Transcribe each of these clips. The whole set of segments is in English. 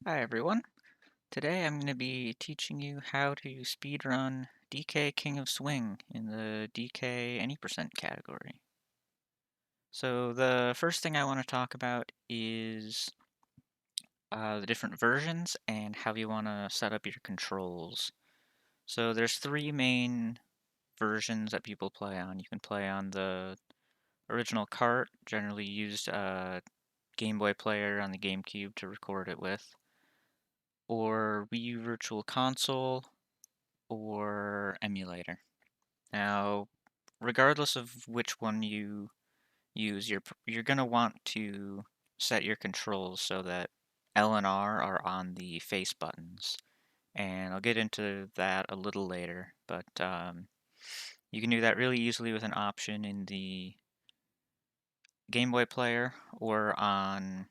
Hi everyone. Today I'm going to be teaching you how to speedrun DK King of Swing in the DK any percent category. So the first thing I want to talk about is the different versions and how you want to set up your controls. So there's three main versions that people play on. You can play on the original cart, generally used Game Boy player on the GameCube to record it with, or Wii U Virtual Console, or emulator. Now, regardless of which one you use, you're going to want to set your controls so that L and R are on the face buttons. And I'll get into that a little later, but you can do that really easily with an option in the Game Boy player or on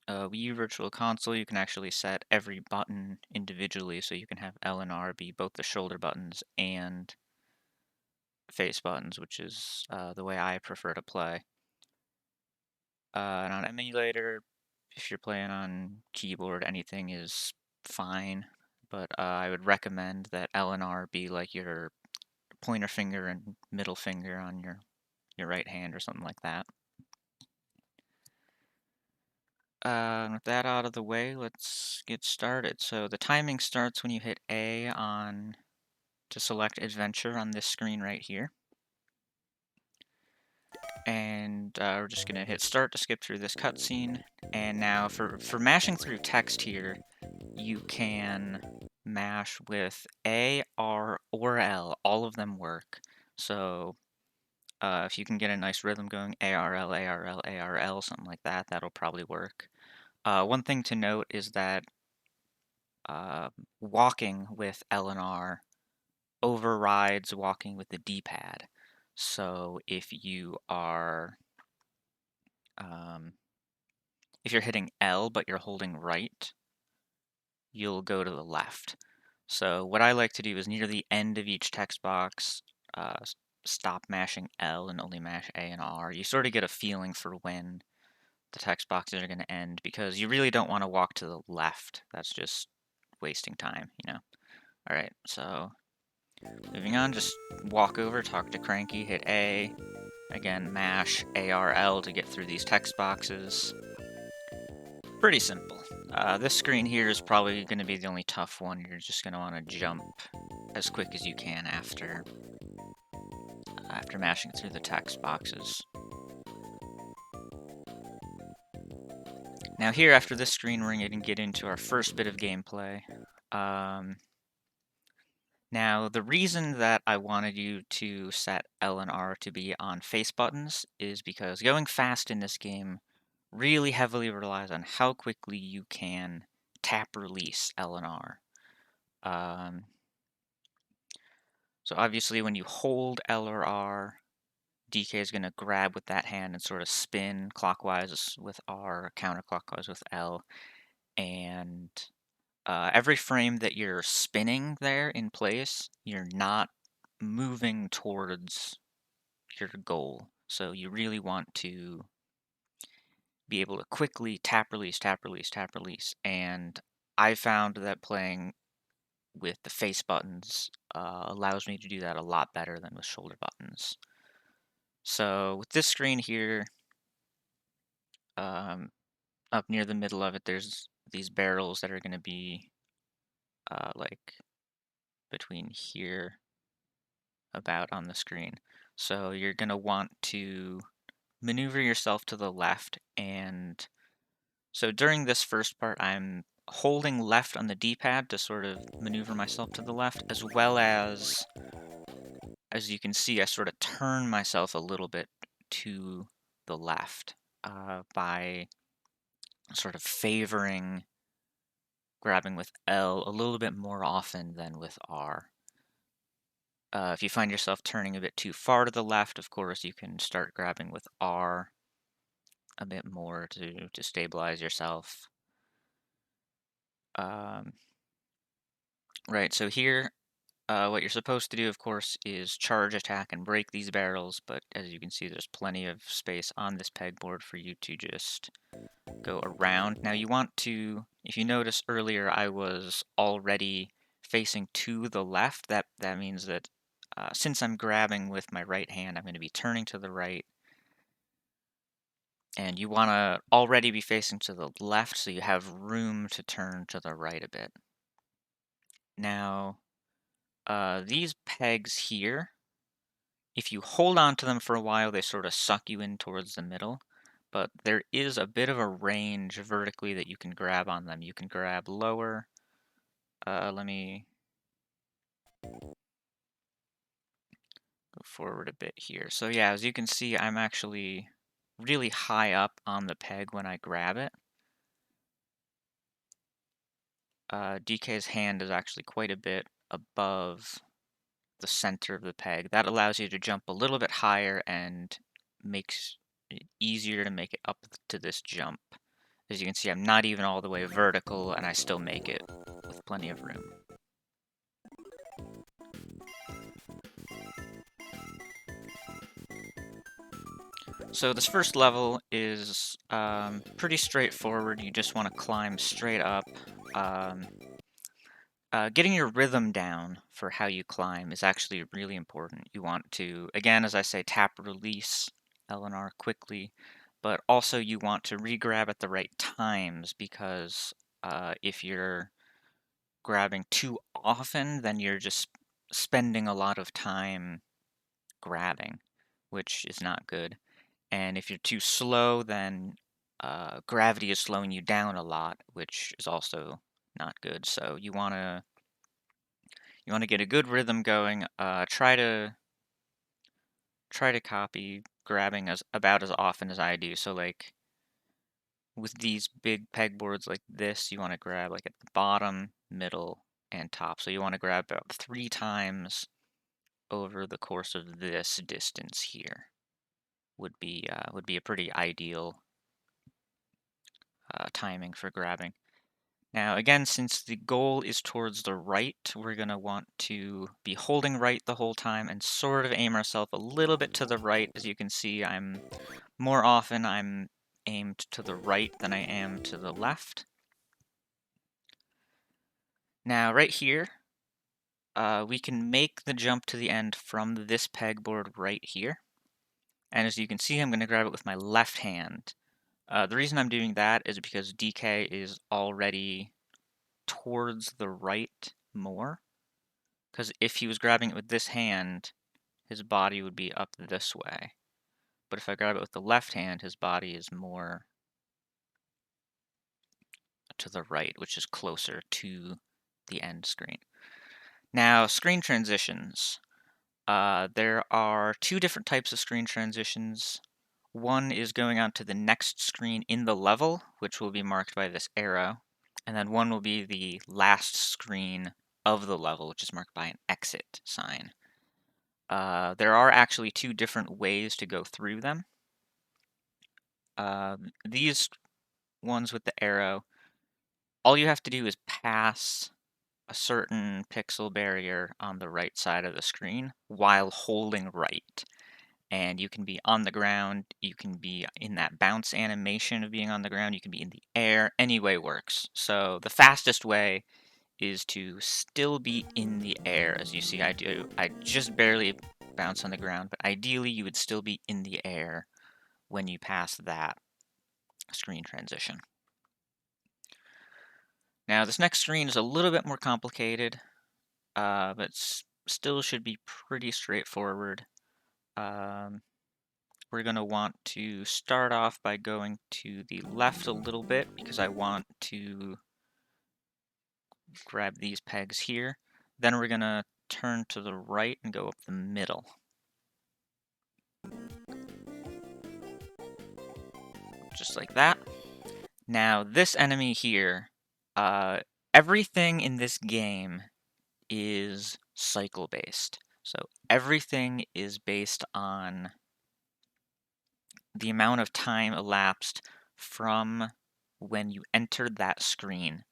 Wii U Virtual Console. You can actually set every button individually, so you can have L and R be both the shoulder buttons and face buttons, which is the way I prefer to play. And on emulator, if you're playing on keyboard, anything is fine, but I would recommend that L and R be like your pointer finger and middle finger on your right hand or something like that. With that out of the way, let's get started. So the timing starts when you hit A on to select adventure on this screen right here. And we're just going to hit start to skip through this cutscene. And now for mashing through text here, you can mash with A, R, or L. All of them work. So if you can get a nice rhythm going, ARL, ARL, ARL, something like that, that'll probably work. One thing to note is that walking with L and R overrides walking with the D-pad. So um, if you're hitting L but you're holding right, you'll go to the left. So what I like to do is near the end of each text box, stop mashing L and only mash A and R. You sort of get a feeling for when the text boxes are going to end because you really don't want to walk to the left. That's just wasting time, you know. All right, so moving on, just walk over, talk to Cranky, hit A. Again, mash ARL to get through these text boxes. Pretty simple. This screen here is probably going to be the only tough one. You're just going to want to jump as quick as you can after mashing through the text boxes. Now here, after this screen, we're going to get into our first bit of gameplay. Now, the reason that I wanted you to set L and R to be on face buttons is because going fast in this game really heavily relies on how quickly you can tap release L and R. So obviously when you hold L or R, DK is going to grab with that hand and sort of spin clockwise with R, counterclockwise with L, and every frame that you're spinning there in place, you're not moving towards your goal. So you really want to be able to quickly tap release, tap release, tap release. And I found that playing with the face buttons allows me to do that a lot better than with shoulder buttons. So with this screen here, up near the middle of it, there's these barrels that are going to be like between here about on the screen. So you're going to want to maneuver yourself to the left, and so during this first part I'm holding left on the D-pad to sort of maneuver myself to the left, as well as you can see, I sort of turn myself a little bit to the left by sort of favoring grabbing with L a little bit more often than with R. If you find yourself turning a bit too far to the left, of course, you can start grabbing with R a bit more to stabilize yourself. Right, so here What you're supposed to do, of course, is charge attack and break these barrels, but as you can see, there's plenty of space on this pegboard for you to just go around. Now you want to, if you notice earlier, I was already facing to the left. That means that since I'm grabbing with my right hand, I'm going to be turning to the right. And you want to already be facing to the left so you have room to turn to the right a bit. Now, these pegs here, if you hold on to them for a while, they sort of suck you in towards the middle. But there is a bit of a range vertically that you can grab on them. You can grab lower. Let me go forward a bit here. So yeah, as you can see, I'm actually really high up on the peg when I grab it. DK's hand is actually quite a bit above the center of the peg. That allows you to jump a little bit higher and makes it easier to make it up to this jump. As you can see, I'm not even all the way vertical, and I still make it with plenty of room. So this first level is pretty straightforward. You just want to climb straight up. Getting your rhythm down for how you climb is actually really important. You want to, again, as I say, tap release LNR quickly, but also you want to re-grab at the right times because if you're grabbing too often, then you're just spending a lot of time grabbing, which is not good. And if you're too slow, then gravity is slowing you down a lot, which is also not good. So you want to get a good rhythm going. Try to copy grabbing as about as often as I do. So like with these big pegboards like this, you want to grab like at the bottom, middle, and top. So you want to grab about 3 times over the course of this distance here. Would be a pretty ideal timing for grabbing. Now again, since the goal is towards the right, we're going to want to be holding right the whole time and sort of aim ourselves a little bit to the right. As you can see, more often I'm aimed to the right than I am to the left. Now right here, we can make the jump to the end from this pegboard right here. And as you can see, I'm going to grab it with my left hand. The reason I'm doing that is because DK is already towards the right more. Because if he was grabbing it with this hand, his body would be up this way. But if I grab it with the left hand, his body is more to the right, which is closer to the end screen. Now, screen transitions. There are 2 different types of screen transitions. One is going on to the next screen in the level, which will be marked by this arrow. And then one will be the last screen of the level, which is marked by an exit sign. There are actually 2 different ways to go through them. These ones with the arrow, all you have to do is pass a certain pixel barrier on the right side of the screen while holding right. And you can be on the ground, you can be in that bounce animation of being on the ground, you can be in the air, any way works. So the fastest way is to still be in the air. As you see, I just barely bounce on the ground, but ideally you would still be in the air when you pass that screen transition. Now this next screen is a little bit more complicated, but still should be pretty straightforward. We're going to want to start off by going to the left a little bit because I want to grab these pegs here. Then we're going to turn to the right and go up the middle. Just like that. Now this enemy here, everything in this game is cycle based. So everything is based on the amount of time elapsed from when you entered that screen.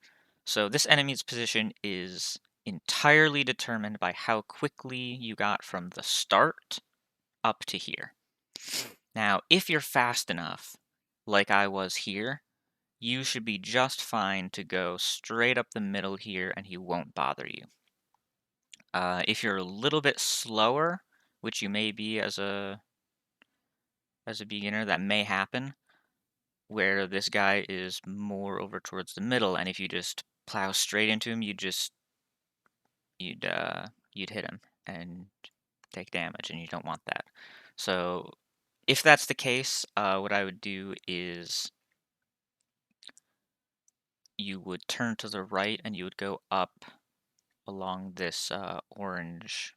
So this enemy's position is entirely determined by how quickly you got from the start up to here. Now, if you're fast enough, like I was here, you should be just fine to go straight up the middle here and he won't bother you. If you're a little bit slower, which you may be as a beginner, that may happen, where this guy is more over towards the middle, and if you just plow straight into him, you'd hit him and take damage, and you don't want that. So if that's the case, what I would do is you would turn to the right and you would go up along this orange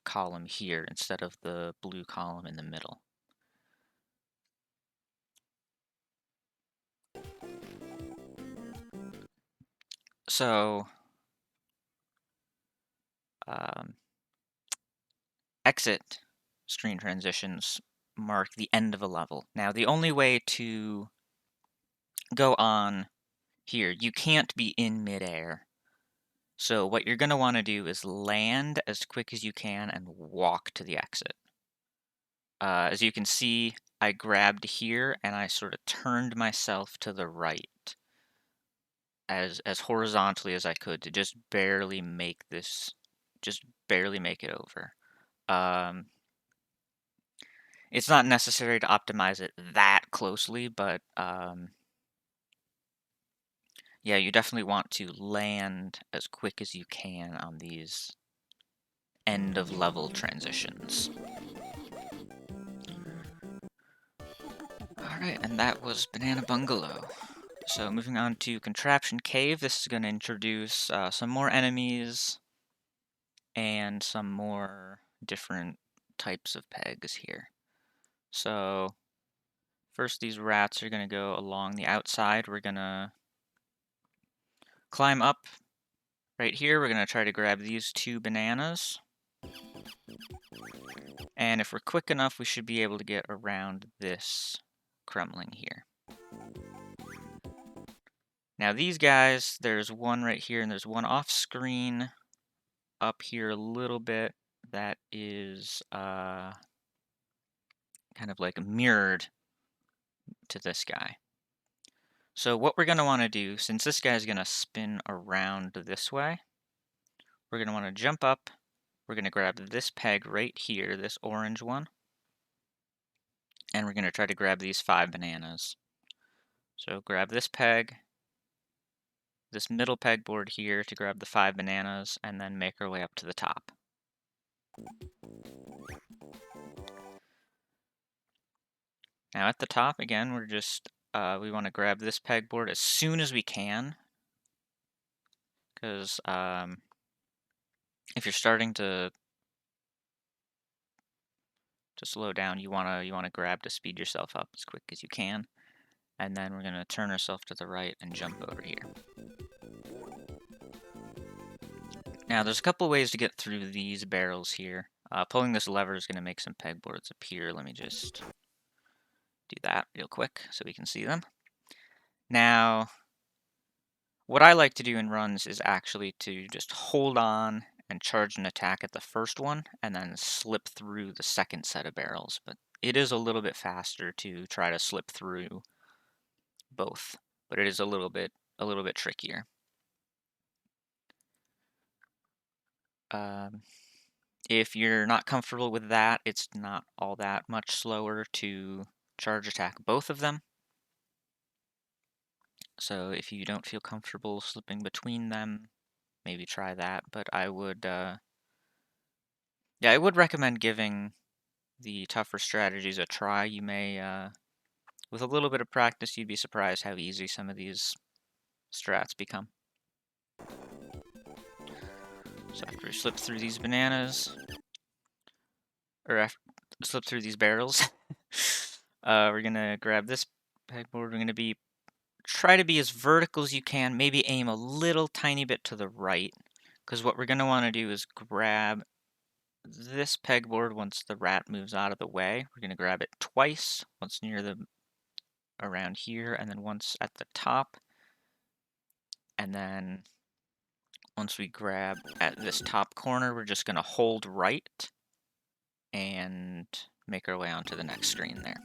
column here instead of the blue column in the middle. So exit screen transitions mark the end of a level. Now, the only way to go on here, you can't be in midair. So what you're going to want to do is land as quick as you can and walk to the exit. As you can see, I grabbed here and I sort of turned myself to the right as horizontally as I could to just barely make it over. It's not necessary to optimize it that closely, but yeah, you definitely want to land as quick as you can on these end of level transitions. Alright, and that was Banana Bungalow. So moving on to Contraption Cave, this is going to introduce some more enemies and some more different types of pegs here. So first, these rats are going to go along the outside. We're going to climb up right here. We're going to try to grab these 2 bananas. And if we're quick enough, we should be able to get around this Kremling here. Now these guys, there's one right here and there's one off screen up here a little bit that is kind of like mirrored to this guy. So what we're going to want to do, since this guy's going to spin around this way, we're going to want to jump up. We're going to grab this peg right here, this orange one, and we're going to try to grab these 5 bananas. So grab this peg, this middle pegboard here to grab the 5 bananas, and then make our way up to the top. Now at the top, again, we're just, we want to grab this pegboard as soon as we can, because if you're starting to slow down, you wanna grab to speed yourself up as quick as you can, and then we're gonna turn ourselves to the right and jump over here. Now there's a couple ways to get through these barrels here. Pulling this lever is gonna make some pegboards appear. Let me just do that real quick so we can see them. Now, what I like to do in runs is actually to just hold on and charge an attack at the first one, and then slip through the second set of barrels. But it is a little bit faster to try to slip through both, but it is a little bit trickier. If you're not comfortable with that, it's not all that much slower to charge attack both of them. So if you don't feel comfortable slipping between them, maybe try that. But I would, yeah, I would recommend giving the tougher strategies a try. You may, with a little bit of practice, you'd be surprised how easy some of these strats become. So after we slip through these bananas, or after slip through these barrels, we're gonna grab this pegboard. We're gonna try to be as vertical as you can. Maybe aim a little tiny bit to the right, because what we're gonna want to do is grab this pegboard once the rat moves out of the way. We're gonna grab it twice, once near the around here, and then once at the top, and then once we grab at this top corner, we're just going to hold right and make our way onto the next screen there.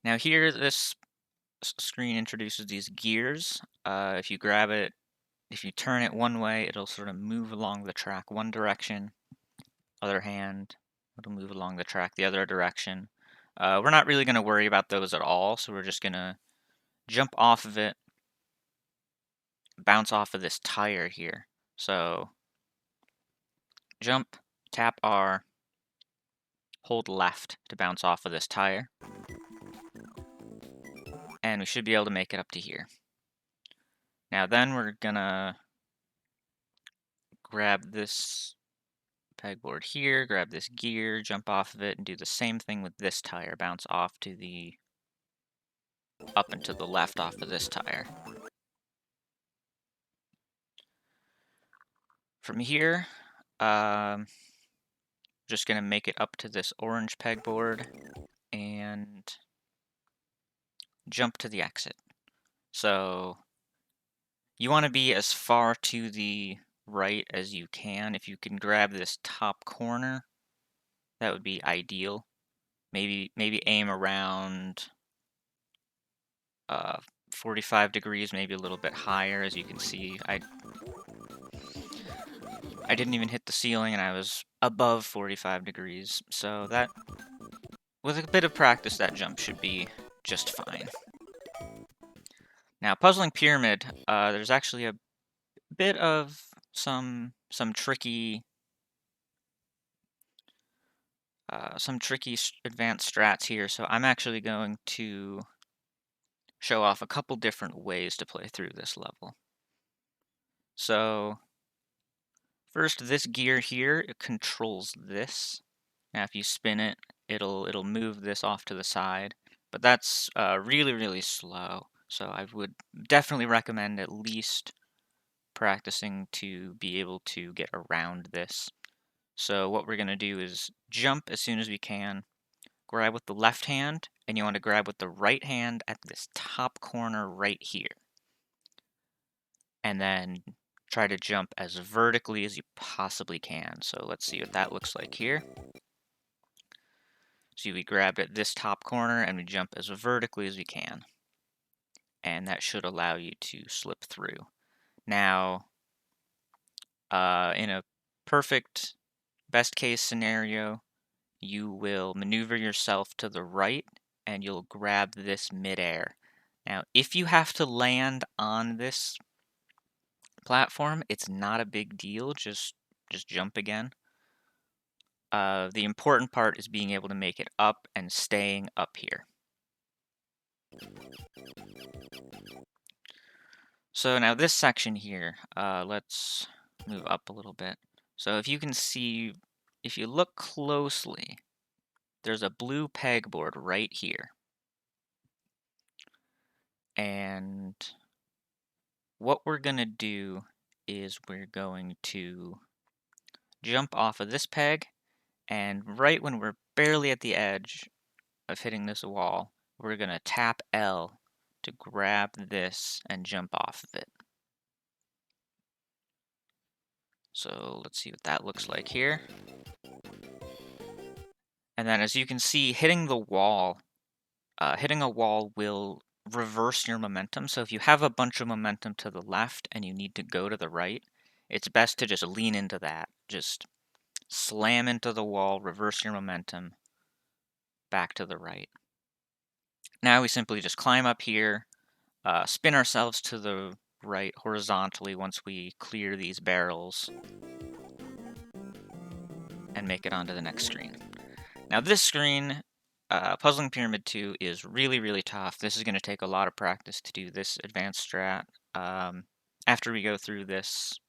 Now here, this screen introduces these gears. If you grab it, if you turn it one way, it'll sort of move along the track one direction. Other hand, it'll move along the track the other direction. We're not really going to worry about those at all, so we're just going to jump off of it, bounce off of this tire here. So jump, tap R, hold left to bounce off of this tire, and we should be able to make it up to here. Now then we're gonna grab this pegboard here, grab this gear, jump off of it, and do the same thing with this tire. Bounce off to the up and to the left off of this tire. From here, just gonna make it up to this orange pegboard and jump to the exit. So you want to be as far to the right as you can. If you can grab this top corner, that would be ideal. Maybe aim around 45 degrees, maybe a little bit higher. As you can see, I didn't even hit the ceiling and I was above 45 degrees. So that, with a bit of practice, that jump should be just fine. Now, Puzzling Pyramid, there's actually a bit of some tricky advanced strats here, so I'm actually going to show off a couple different ways to play through this level. So first, this gear here, it controls this. Now if you spin it, it'll move this off to the side, but that's really slow. So I would definitely recommend at least practicing to be able to get around this. So what we're going to do is jump as soon as we can, grab with the left hand, and you want to grab with the right hand at this top corner right here. And then try to jump as vertically as you possibly can. So let's see what that looks like here. So we grab at this top corner and we jump as vertically as we can. And that should allow you to slip through. Now, in a perfect best case scenario, you will maneuver yourself to the right and you'll grab this midair. Now, if you have to land on this platform, it's not a big deal, just jump again. The important part is being able to make it up and staying up here. So now this section here, let's move up a little bit. So if you can see, if you look closely, there's a blue pegboard right here. And what we're going to do is we're going to jump off of this peg, and right when we're barely at the edge of hitting this wall, we're going to tap L to grab this and jump off of it. So let's see what that looks like here. And then as you can see, hitting a wall will reverse your momentum. So if you have a bunch of momentum to the left and you need to go to the right, it's best to just lean into that. Just slam into the wall, reverse your momentum, back to the right. Now we simply just climb up here, spin ourselves to the right horizontally once we clear these barrels, and make it onto the next screen. Now this screen, Puzzling Pyramid 2, is really tough. This is going to take a lot of practice to do this advanced strat. After we go through this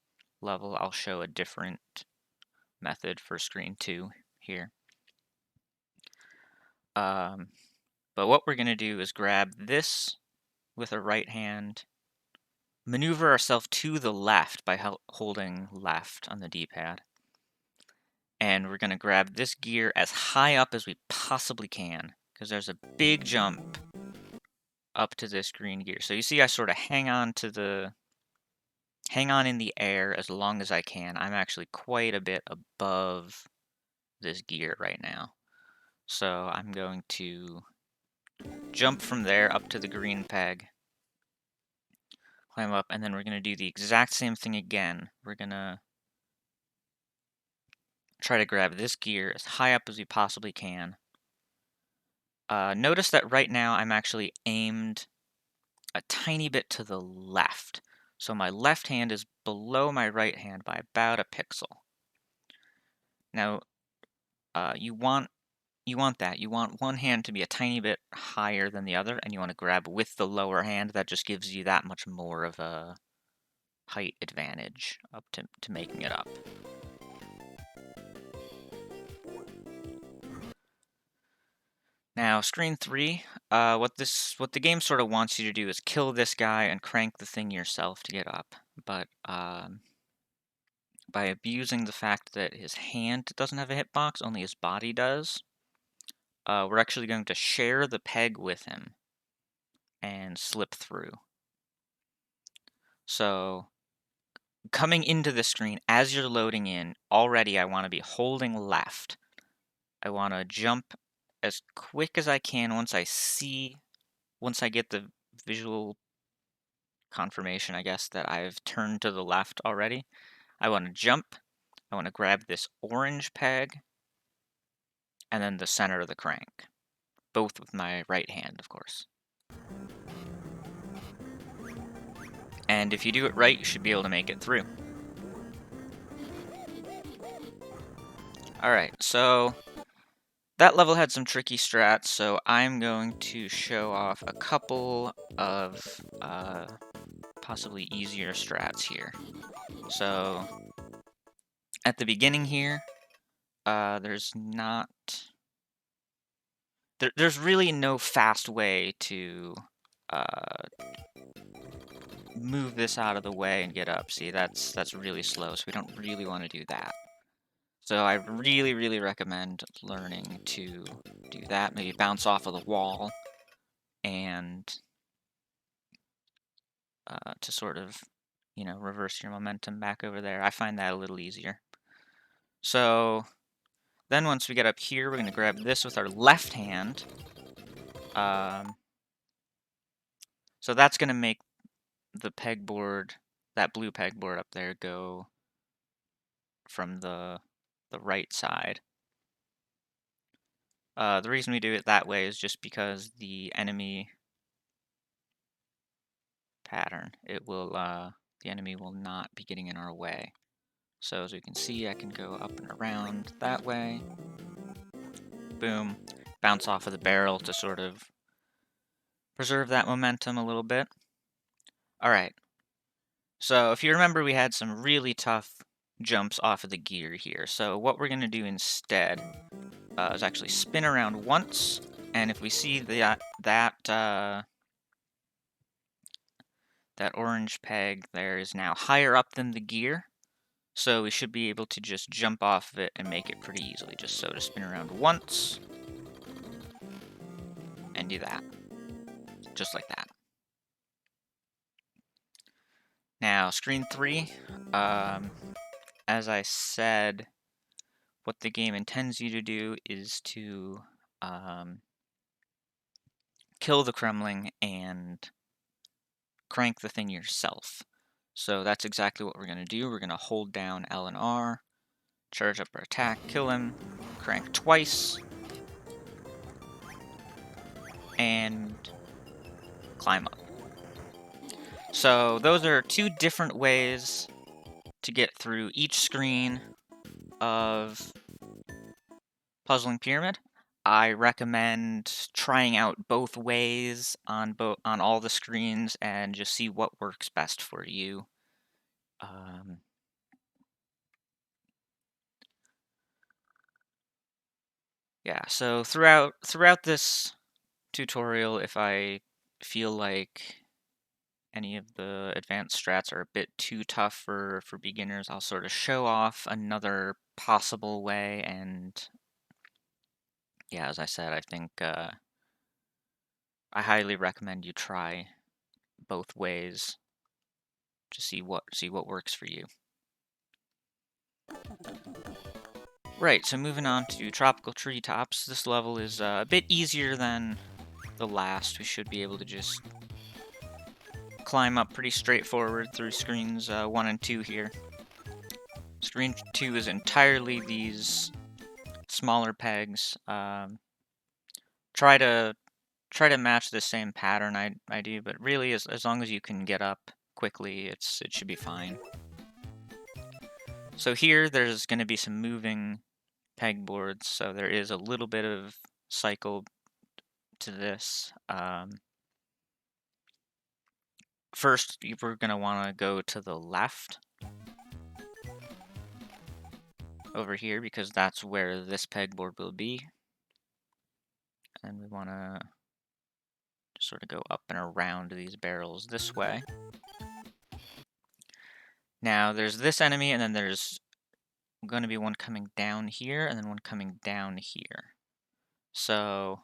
level, I'll show a different method for screen 2 here. But what we're going to do is grab this with a right hand, maneuver ourselves to the left by holding left on the D-pad. And we're going to grab this gear as high up as we possibly can, because there's a big jump up to this green gear. So you see I sort of hang on in the air as long as I can. I'm actually quite a bit above this gear right now. So I'm going to jump from there up to the green peg, climb up, and then we're going to do the exact same thing again. We're going to try to grab this gear as high up as we possibly can. Notice that right now I'm actually aimed a tiny bit to the left. So my left hand is below my right hand by about a pixel. Now, you want that. You want one hand to be a tiny bit higher than the other, and you want to grab with the lower hand. That just gives you that much more of a height advantage up to making it up. Now, screen 3, what the game sort of wants you to do is kill this guy and crank the thing yourself to get up. But by abusing the fact that his hand doesn't have a hitbox, only his body does, we're actually going to share the peg with him and slip through. So, coming into the screen, as you're loading in, already I want to be holding left. I want to jump as quick as I can once I get the visual confirmation, I guess, that I've turned to the left already. I want to jump. I want to grab this orange peg and then the center of the crank. Both with my right hand, of course. And if you do it right, you should be able to make it through. Alright, so that level had some tricky strats, so I'm going to show off a couple of possibly easier strats here. So, at the beginning here, there's really no fast way to move this out of the way and get up. See, that's really slow, so we don't really want to do that. So I really, really recommend learning to do that. Maybe bounce off of the wall and to sort of, reverse your momentum back over there. I find that a little easier. So then once we get up here, we're going to grab this with our left hand. So that's going to make the pegboard, that blue pegboard up there, go from the right side. The reason we do it that way is just because the enemy pattern, the enemy will not be getting in our way. So as we can see, I can go up and around that way. Boom. Bounce off of the barrel to sort of preserve that momentum a little bit. Alright. So if you remember, we had some really tough jumps off of the gear here. So what we're going to do instead is actually spin around once, and if we see that orange peg there is now higher up than the gear, so we should be able to just jump off of it and make it pretty easily. Just so to spin around once, and do that. Just like that. Now, screen 3, as I said, what the game intends you to do is to kill the Kremling and crank the thing yourself. So that's exactly what we're going to do. We're going to hold down L and R, charge up our attack, kill him, crank twice, and climb up. So those are two different ways to get through each screen of Puzzling Pyramid. I recommend trying out both ways on all the screens and just see what works best for you. Yeah, so throughout this tutorial, if I feel like any of the advanced strats are a bit too tough for beginners, I'll sort of show off another possible way. And yeah, as I said, I think I highly recommend you try both ways to see what works for you. Right, so moving on to Tropical Treetops. This level is a bit easier than the last. We should be able to just climb up pretty straightforward through screens 1 and 2 here. Screen 2 is entirely these smaller pegs. Try to match the same pattern I do, but really as long as you can get up quickly, it should be fine. So here there's going to be some moving pegboards, so there is a little bit of cycle to this. First, we're going to want to go to the left over here because that's where this pegboard will be. And we want to sort of go up and around these barrels this way. Now there's this enemy, and then there's going to be one coming down here, and then one coming down here. So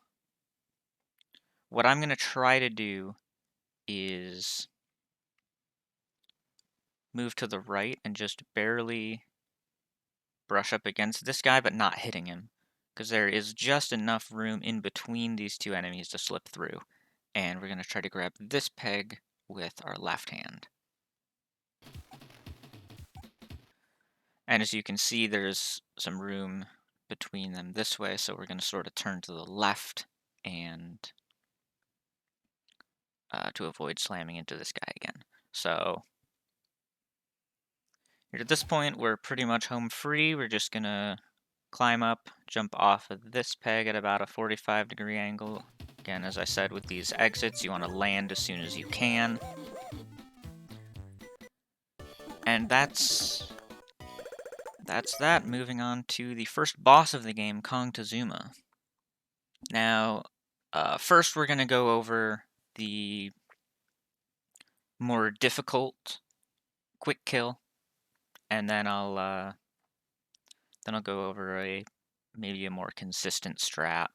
what I'm going to try to do is move to the right and just barely brush up against this guy, but not hitting him, because there is just enough room in between these two enemies to slip through. And we're going to try to grab this peg with our left hand. And as you can see, there's some room between them this way, so we're going to sort of turn to the left and to avoid slamming into this guy again. So at this point, we're pretty much home free. We're just going to climb up, jump off of this peg at about a 45-degree angle. Again, as I said, with these exits, you want to land as soon as you can. And that's that. Moving on to the first boss of the game, Congtazuma. Now, first we're going to go over the more difficult quick kill, and then I'll go over maybe a more consistent strat.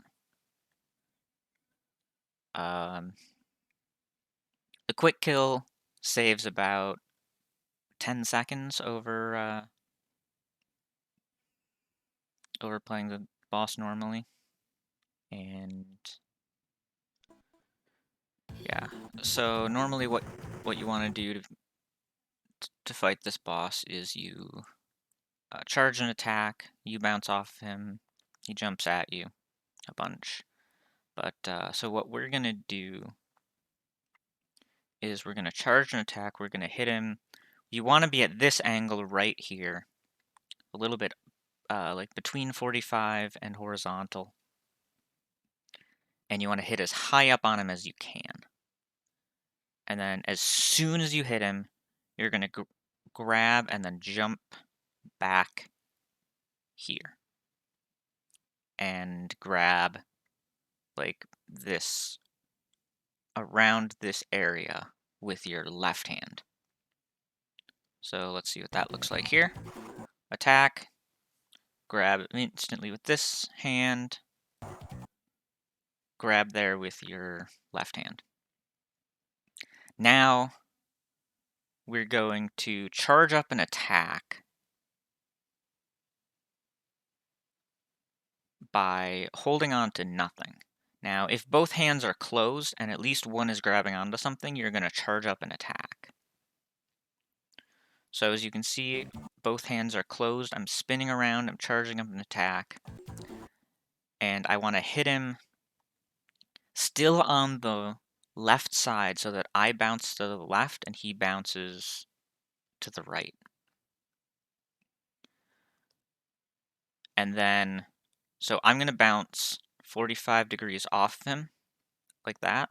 The quick kill saves about 10 seconds over playing the boss normally. And yeah, so normally what you want to do to fight this boss is you charge an attack, you bounce off him, he jumps at you a bunch. But so what we're gonna do is we're gonna charge an attack, we're gonna hit him. You want to be at this angle right here, a little bit like between 45 and horizontal. And you want to hit as high up on him as you can. And then as soon as you hit him, you're going to grab and then jump back here. And grab like this, around this area with your left hand. So let's see what that looks like here. Attack, grab instantly with this hand, grab there with your left hand. Now we're going to charge up an attack by holding on to nothing. Now, if both hands are closed and at least one is grabbing onto something, you're going to charge up an attack. So as you can see, both hands are closed. I'm spinning around, I'm charging up an attack. And I want to hit him still on the left side so that I bounce to the left and he bounces to the right. And then, so I'm going to bounce 45 degrees off him, like that.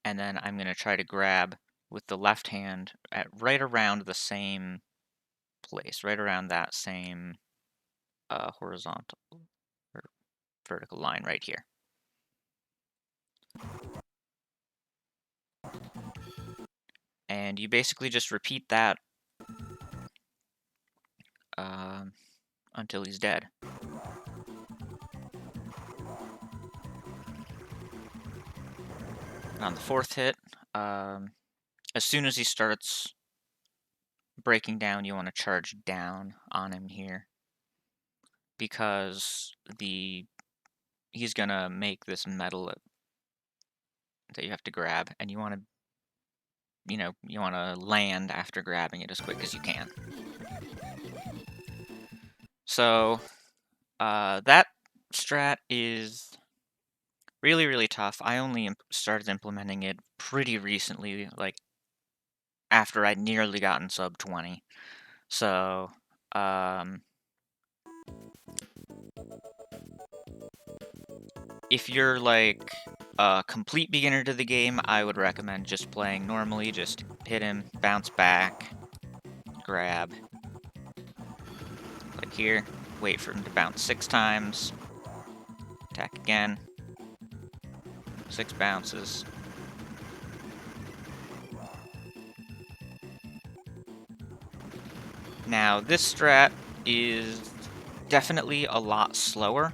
And then I'm going to try to grab with the left hand at right around the same place, right around that same horizontal or vertical line right here. And you basically just repeat that until he's dead. On the fourth hit, as soon as he starts breaking down, you want to charge down on him here, because he's gonna make this metal that you have to grab, and you want to land after grabbing it as quick as you can. So that strat is really, really tough. I only started implementing it pretty recently, like after I'd nearly gotten sub 20. So if you're like a complete beginner to the game, I would recommend just playing normally. Just hit him, bounce back, grab, click here, wait for him to bounce 6 times, attack again, 6 bounces. Now this strat is definitely a lot slower.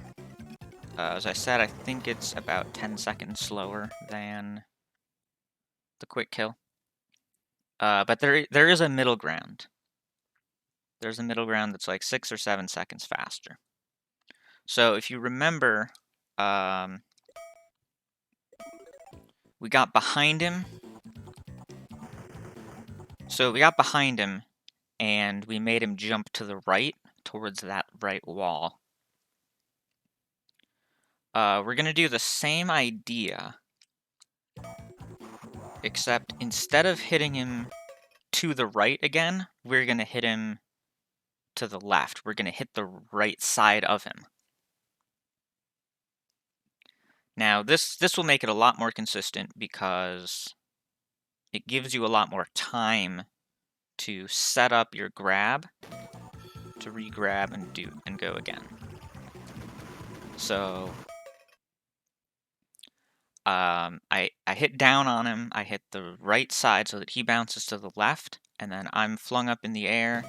As I said, I think it's about 10 seconds slower than the quick kill. But there is a middle ground. There's a middle ground that's like 6 or 7 seconds faster. So if you remember, we got behind him. So we got behind him, and we made him jump to the right, towards that right wall. We're going to do the same idea, except instead of hitting him to the right again, we're going to hit him to the left. We're going to hit the right side of him. Now, this will make it a lot more consistent because it gives you a lot more time to set up your grab, to re-grab and go again. So I hit down on him, I hit the right side so that he bounces to the left, and then I'm flung up in the air.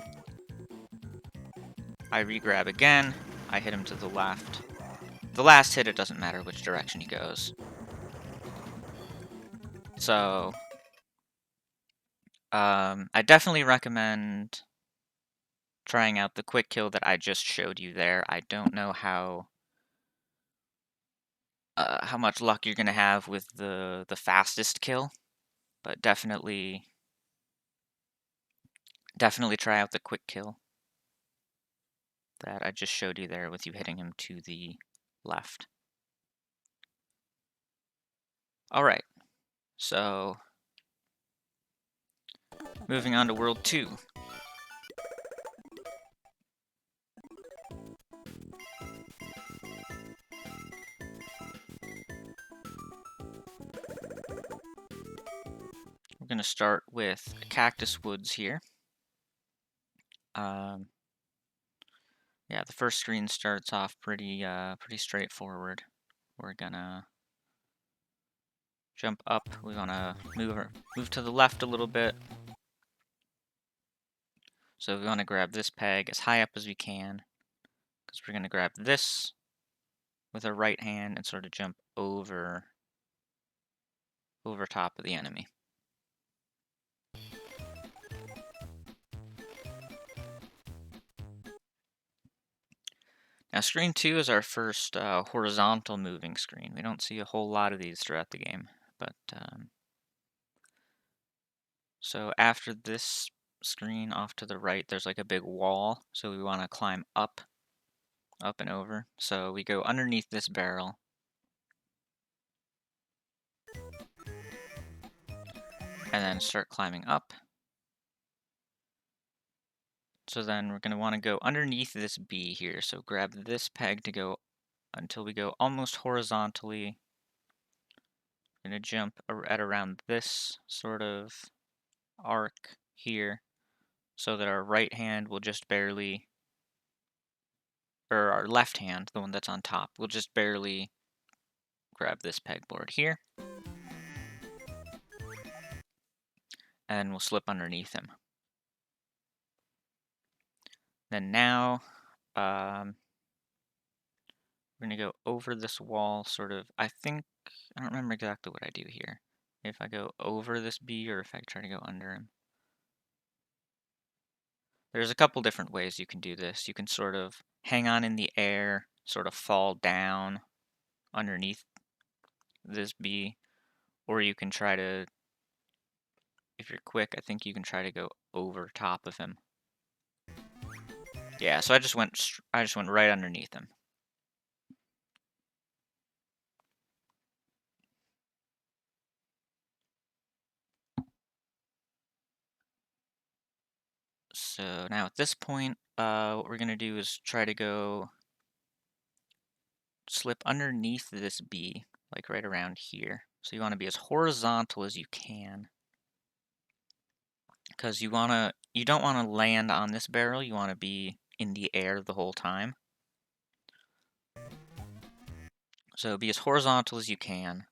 I re-grab again, I hit him to the left. The last hit, it doesn't matter which direction he goes. So I definitely recommend trying out the quick kill that I just showed you there. I don't know how much luck you're gonna have with the fastest kill, but definitely try out the quick kill that I just showed you there with you hitting him to the left. Alright, so moving on to World 2. We're going to start with Cactus Woods here. Yeah, the first screen starts off pretty straightforward. We're gonna jump up. We want to move to the left a little bit. So we want to grab this peg as high up as we can, because we're going to grab this with our right hand and sort of jump over top of the enemy. Now screen 2 is our first horizontal moving screen. We don't see a whole lot of these throughout the game, but so after this screen off to the right, there's like a big wall, so we want to climb up and over. So we go underneath this barrel, and then start climbing up. So then we're going to want to go underneath this B here. So grab this peg to go until we go almost horizontally. I'm going to jump at around this sort of arc here, so that our right hand will just barely, or our left hand, the one that's on top, will just barely grab this pegboard here. And we'll slip underneath him. Then now, we're going to go over this wall, sort of, I don't remember exactly what I do here. if I go over this bee or if I try to go under him. There's a couple different ways you can do this. You can sort of hang on in the air, sort of fall down underneath this bee, or you can try to, if you're quick, I think you can try to go over top of him. Yeah, so I just went right underneath him. So now at this point, what we're gonna do is try to go slip underneath this bee, like right around here. So you want to be as horizontal as you can, because you don't want to land on this barrel. You want to be in the air the whole time. So be as horizontal as you can.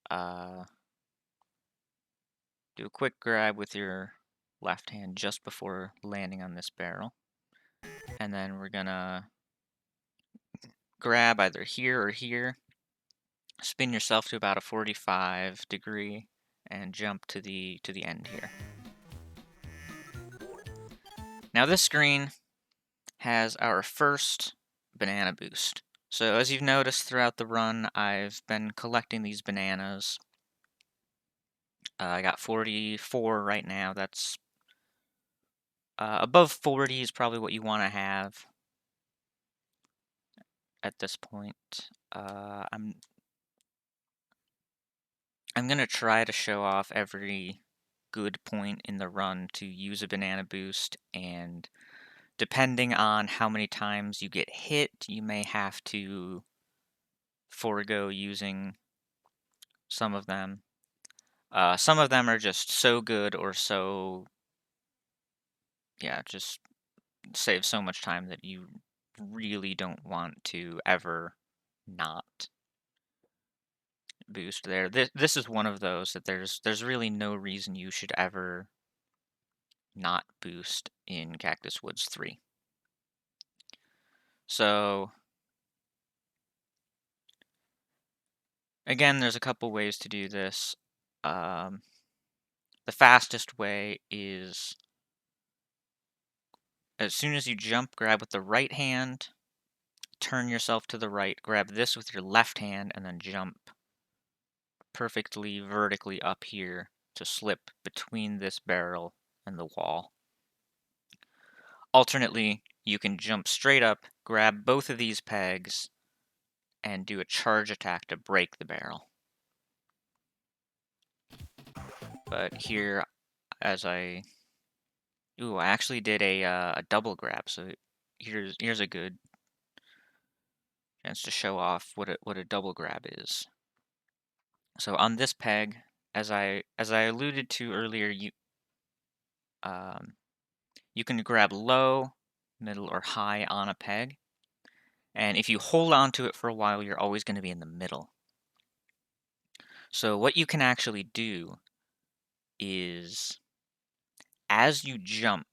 Do a quick grab with your left hand just before landing on this barrel. And then we're gonna grab either here or here, spin yourself to about a 45 degree, and jump to the end here. Now this screen has our first banana boost. So as you've noticed throughout the run, I've been collecting these bananas. I got 44 right now. That's above 40 is probably what you want to have at this point. I'm gonna try to show off every good point in the run to use a banana boost, and depending on how many times you get hit, you may have to forego using some of them. Some of them are just so good or so, yeah, just save so much time that you really don't want to ever not boost there. This is one of those that there's really no reason you should ever not boost in Cactus Woods 3. So again, there's a couple ways to do this. The fastest way is as soon as you jump, grab with the right hand, turn yourself to the right, grab this with your left hand, and then jump perfectly vertically up here to slip between this barrel and the wall. Alternately, you can jump straight up, grab both of these pegs, and do a charge attack to break the barrel. But here, I actually did a double grab, so here's a good chance to show off what a double grab is. So on this peg, as I alluded to earlier, you can grab low, middle, or high on a peg, and if you hold on to it for a while, you're always going to be in the middle. So what you can actually do is, as you jump,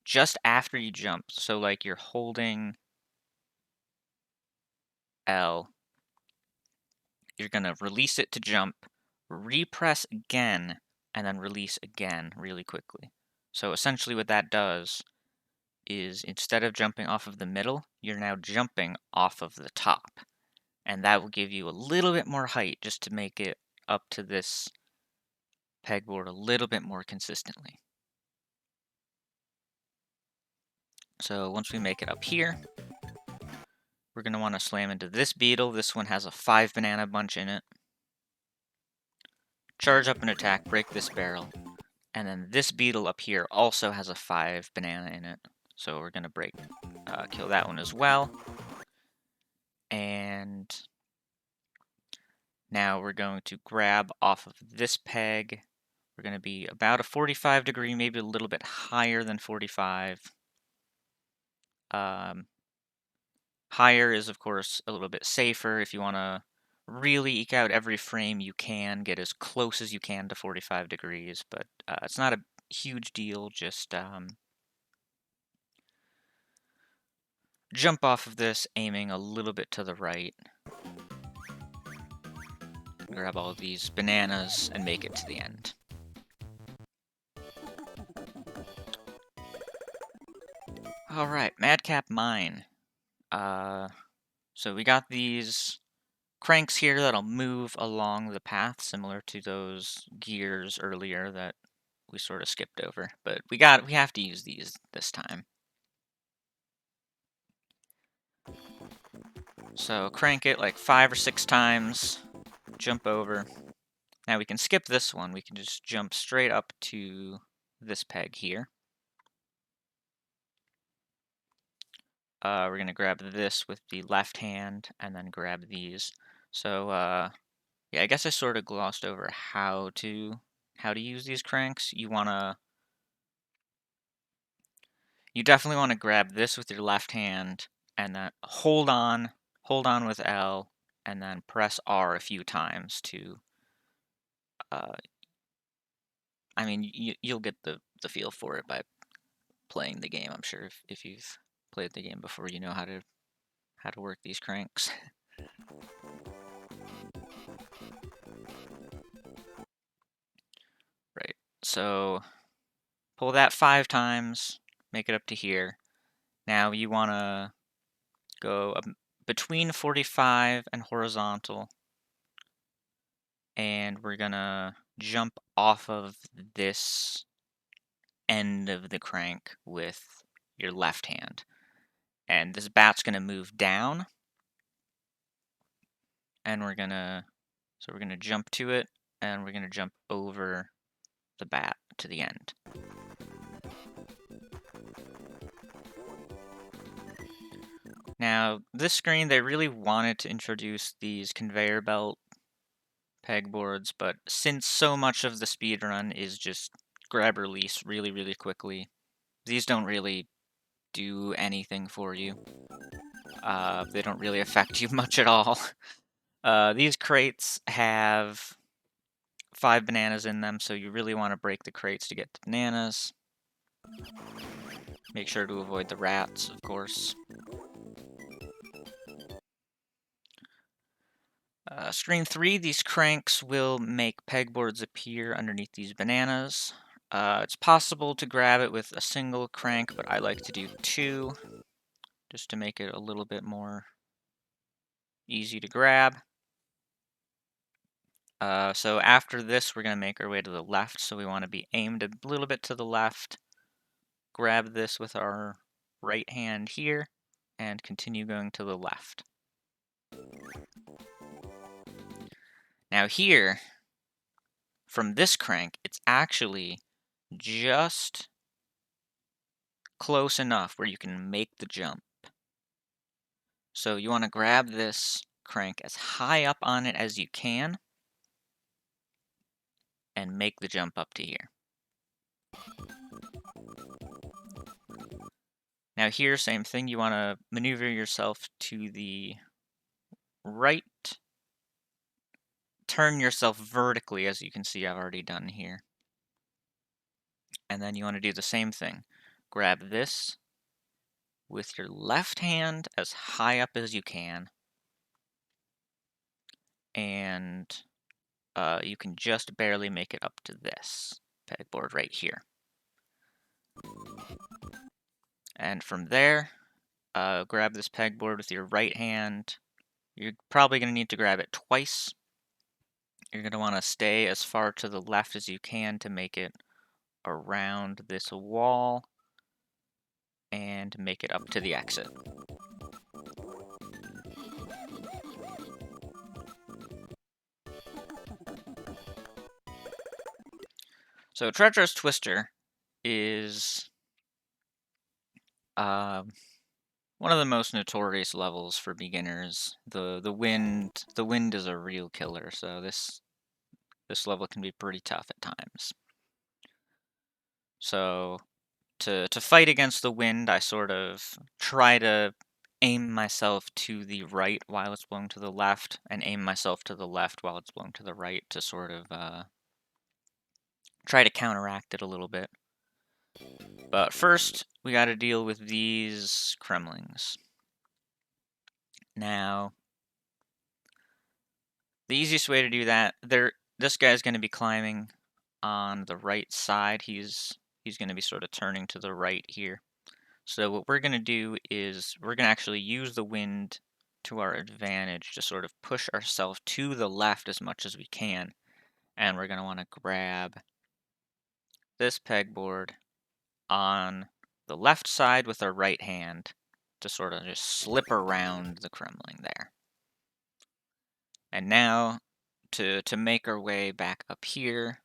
just after you jump, so like you're holding L, you're going to release it to jump, repress again, and then release again really quickly. So essentially what that does is, instead of jumping off of the middle, you're now jumping off of the top. And that will give you a little bit more height just to make it up to this pegboard a little bit more consistently. So once we make it up here, we're going to want to slam into this beetle. This one has a 5 banana bunch in it. Charge up an attack, break this barrel. And then this beetle up here also has a 5 banana in it. So we're going to kill that one as well. And now we're going to grab off of this peg. We're going to be about a 45 degree, maybe a little bit higher than 45. Higher is, of course, a little bit safer. If you want to really eke out every frame you can, get as close as you can to 45 degrees, but it's not a huge deal. Just jump off of this, aiming a little bit to the right. grab all of these bananas and make it to the end. Alright, Madcap Mine. So we got these cranks here that'll move along the path, similar to those gears earlier that we sort of skipped over. But we have to use these this time. So crank it like 5 or 6 times, jump over. Now we can skip this one, we can just jump straight up to this peg here. We're going to grab this with the left hand and then grab these. So yeah, I guess I sort of glossed over how to use these cranks. You definitely want to grab this with your left hand and then hold on with L and then press R a few times to I mean, you'll get the feel for it by playing the game. I'm sure if you've played the game before, you know how to work these cranks. Right. So pull that 5 times, make it up to here. Now you want to go between 45 and horizontal, and we're gonna jump off of this end of the crank with your left hand. And this bat's gonna move down, and we're gonna jump to it, and we're gonna jump over the bat to the end. Now, this screen, they really wanted to introduce these conveyor belt pegboards, but since so much of the speedrun is just grab release really, really quickly, these don't really do anything for you. They don't really affect you much at all. These crates have 5 bananas in them, so you really want to break the crates to get the bananas. Make sure to avoid the rats, of course. Screen 3, these cranks will make pegboards appear underneath these bananas. It's possible to grab it with a single crank, but I like to do 2, just to make it a little bit more easy to grab. So after this, we're going to make our way to the left, so we want to be aimed a little bit to the left. Grab this with our right hand here, and continue going to the left. Now here, from this crank, it's actually just close enough where you can make the jump. So you want to grab this crank as high up on it as you can and make the jump up to here. Now here, same thing, you want to maneuver yourself to the right. Turn yourself vertically, as you can see I've already done here. And then you want to do the same thing. Grab this with your left hand as high up as you can. And you can just barely make it up to this pegboard right here. And from there, grab this pegboard with your right hand. You're probably going to need to grab it twice. You're going to want to stay as far to the left as you can to make it around this wall and make it up to the exit. So Treacherous Twister is one of the most notorious levels for beginners. The wind is a real killer, so this level can be pretty tough at times. So to fight against the wind, I sort of try to aim myself to the right while it's blowing to the left, and aim myself to the left while it's blowing to the right to sort of try to counteract it a little bit. But first, we got to deal with these Kremlings. Now, The easiest way to do that, this guy's going to be climbing on the right side. He's going to be sort of turning to the right here. So what we're going to do is we're going to actually use the wind to our advantage to sort of push ourselves to the left as much as we can. And we're going to want to grab this pegboard on the left side with our right hand to sort of just slip around the Kremling there. And now to make our way back up here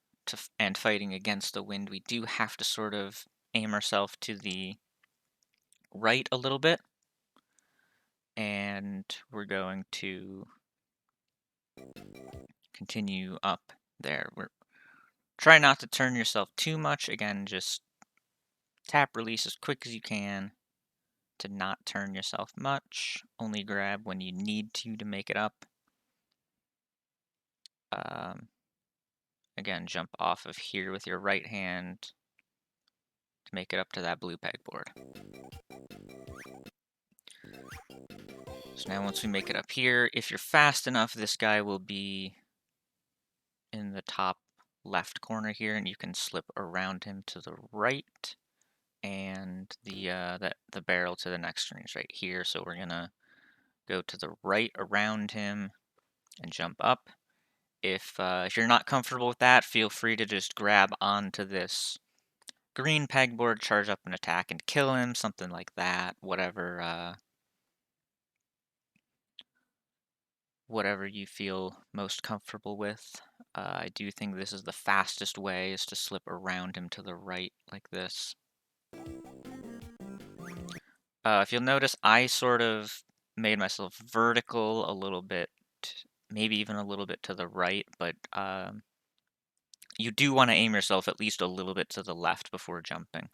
and fighting against the wind, we do have to sort of aim ourselves to the right a little bit. And we're going to continue up there. Try not to turn yourself too much. Again, just tap release as quick as you can to not turn yourself much. Only grab when you need to make it up. Again, jump off of here with your right hand to make it up to that blue pegboard. So now once we make it up here, if you're fast enough, this guy will be in the top left corner here, and you can slip around him to the right, and the barrel to the next screen is right here. So we're gonna go to the right around him and jump up. If you're not comfortable with that, feel free to just grab onto this green pegboard, charge up an attack and kill him, something like that. Whatever you feel most comfortable with. I do think this is the fastest way, is to slip around him to the right like this. If you'll notice, I sort of made myself vertical a little bit, maybe even a little bit to the right, but you do want to aim yourself at least a little bit to the left before jumping,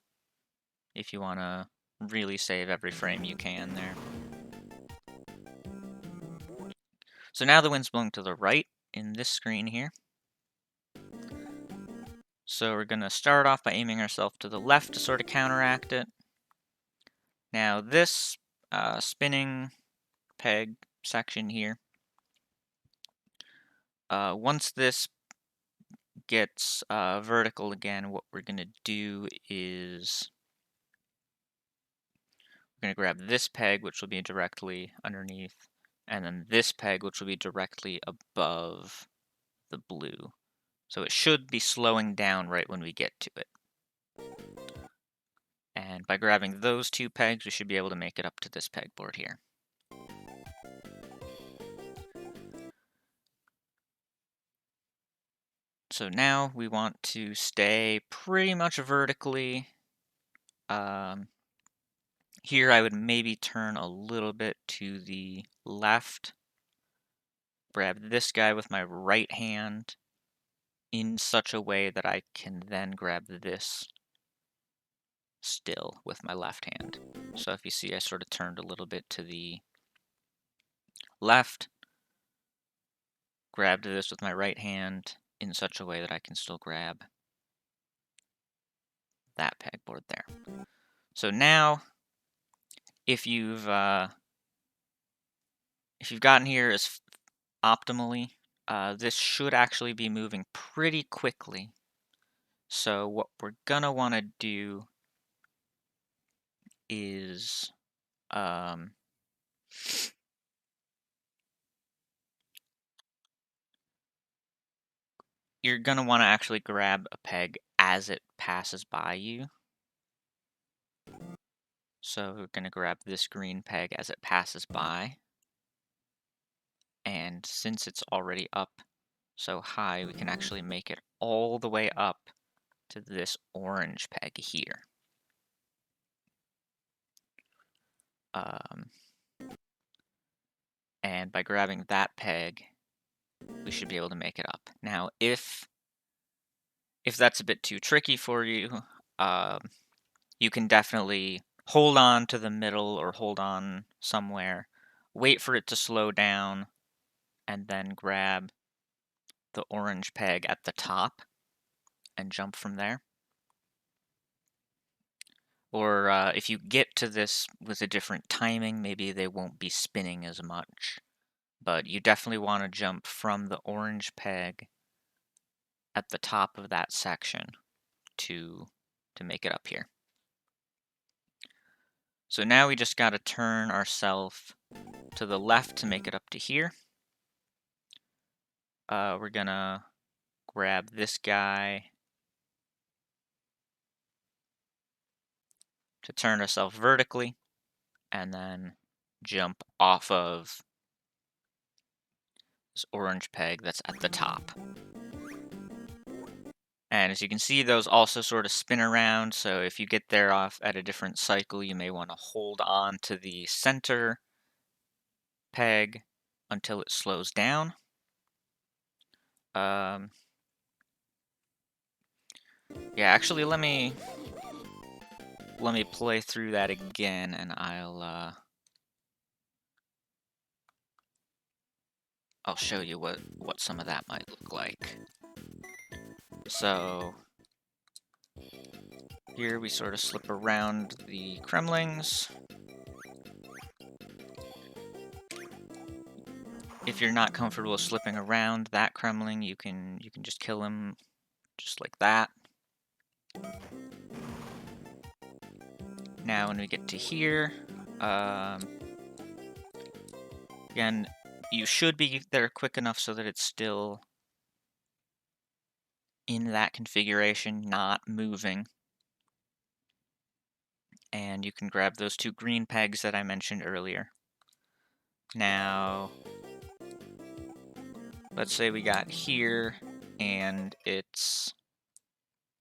if you want to really save every frame you can there. So now the wind's blowing to the right in this screen here. So we're going to start off by aiming ourselves to the left to sort of counteract it. Now this spinning peg section here, once this gets vertical again, what we're going to do is we're going to grab this peg, which will be directly underneath, and then this peg, which will be directly above the blue. So it should be slowing down right when we get to it. And by grabbing those two pegs, we should be able to make it up to this pegboard here. So now we want to stay pretty much vertically. Here I would maybe turn a little bit to the left. Grab this guy with my right hand in such a way that I can then grab this still with my left hand. So if you see, I sort of turned a little bit to the left, grabbed this with my right hand in such a way that I can still grab that pegboard there. So now, if you've gotten here as optimally, this should actually be moving pretty quickly. So what we're gonna want to do is you're gonna want to actually grab a peg as it passes by you. So we're gonna grab this green peg as it passes by. And since it's already up so high, we can actually make it all the way up to this orange peg here. And by grabbing that peg, we should be able to make it up. Now, if that's a bit too tricky for you, you can definitely hold on to the middle or hold on somewhere, wait for it to slow down, and then grab the orange peg at the top and jump from there. Or if you get to this with a different timing, maybe they won't be spinning as much. but you definitely want to jump from the orange peg at the top of that section to make it up here. So now we just got to turn ourselves to the left to make it up to here. We're gonna grab this guy to turn ourselves vertically, and then jump off of this orange peg that's at the top. And as you can see, those also sort of spin around, so if you get there off at a different cycle, you may want to hold on to the center peg until it slows down. Yeah, actually, let me play through that again, and I'll show you what some of that might look like. So here we sort of slip around the Kremlings. If you're not comfortable slipping around that Kremling, you can just kill him just like that. Now when we get to here, again, you should be there quick enough so that it's still in that configuration, not moving. And you can grab those two green pegs that I mentioned earlier. Now, let's say we got here and it's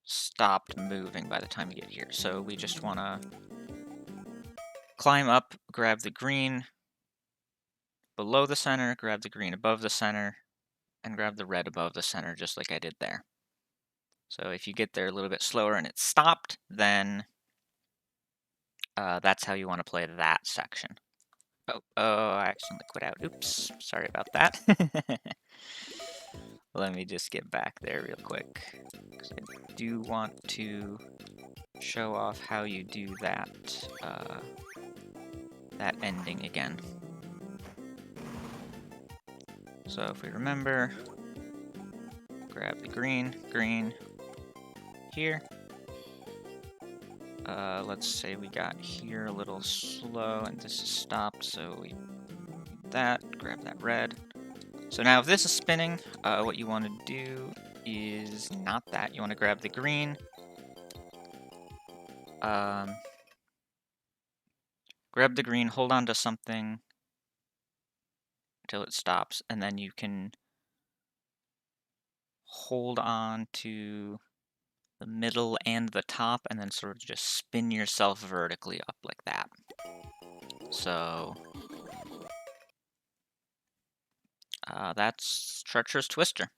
stopped moving by the time you get here. So we just want to climb up, grab the green below the center, grab the green above the center, and grab the red above the center, just like I did there. So if you get there a little bit slower and it's stopped, then that's how you want to play that section. Oh, I accidentally quit out. Oops, sorry about that. Let me just get back there real quick, because I do want to show off how you do that, that ending again. So if we remember, grab the green, here. Let's say we got here a little slow and this is stopped, so we grab that red. So now if this is spinning, what you want to do is not that. You want to grab the green. Grab the green, hold on to something until it stops, and then you can hold on to the middle and the top, and then sort of just spin yourself vertically up like that. So that's Treacherous Twister.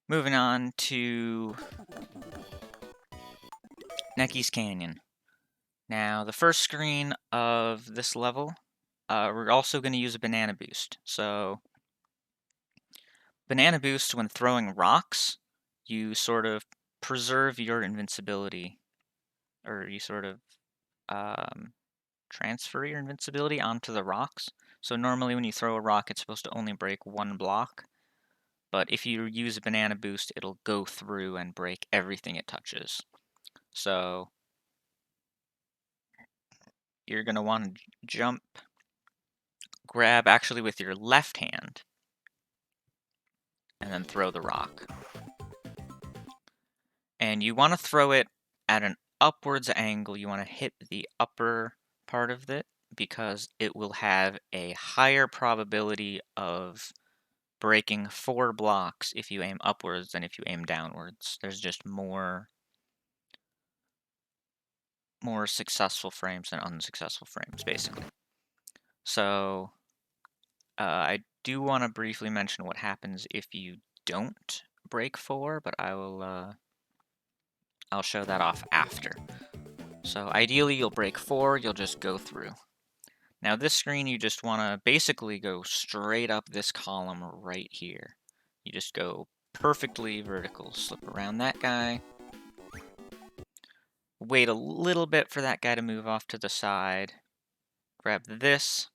Moving on to Necky's Canyon. Now, the first screen of this level, we're also going to use a banana boost. So, banana boost, when throwing rocks, you sort of preserve your invincibility, or you sort of transfer your invincibility onto the rocks. So normally when you throw a rock, it's supposed to only break one block. But if you use a banana boost, it'll go through and break everything it touches. So you're going to want to jump, grab actually with your left hand, and then throw the rock. And you want to throw it at an upwards angle. You want to hit the upper part of it because it will have a higher probability of breaking 4 blocks if you aim upwards than if you aim downwards. There's just more successful frames than unsuccessful frames, basically. So I do want to briefly mention what happens if you don't break 4, but I'll show that off after. So ideally you'll break 4, you'll just go through. Now this screen, you just want to basically go straight up this column right here. You just go perfectly vertical, slip around that guy, wait a little bit for that guy to move off to the side, grab this,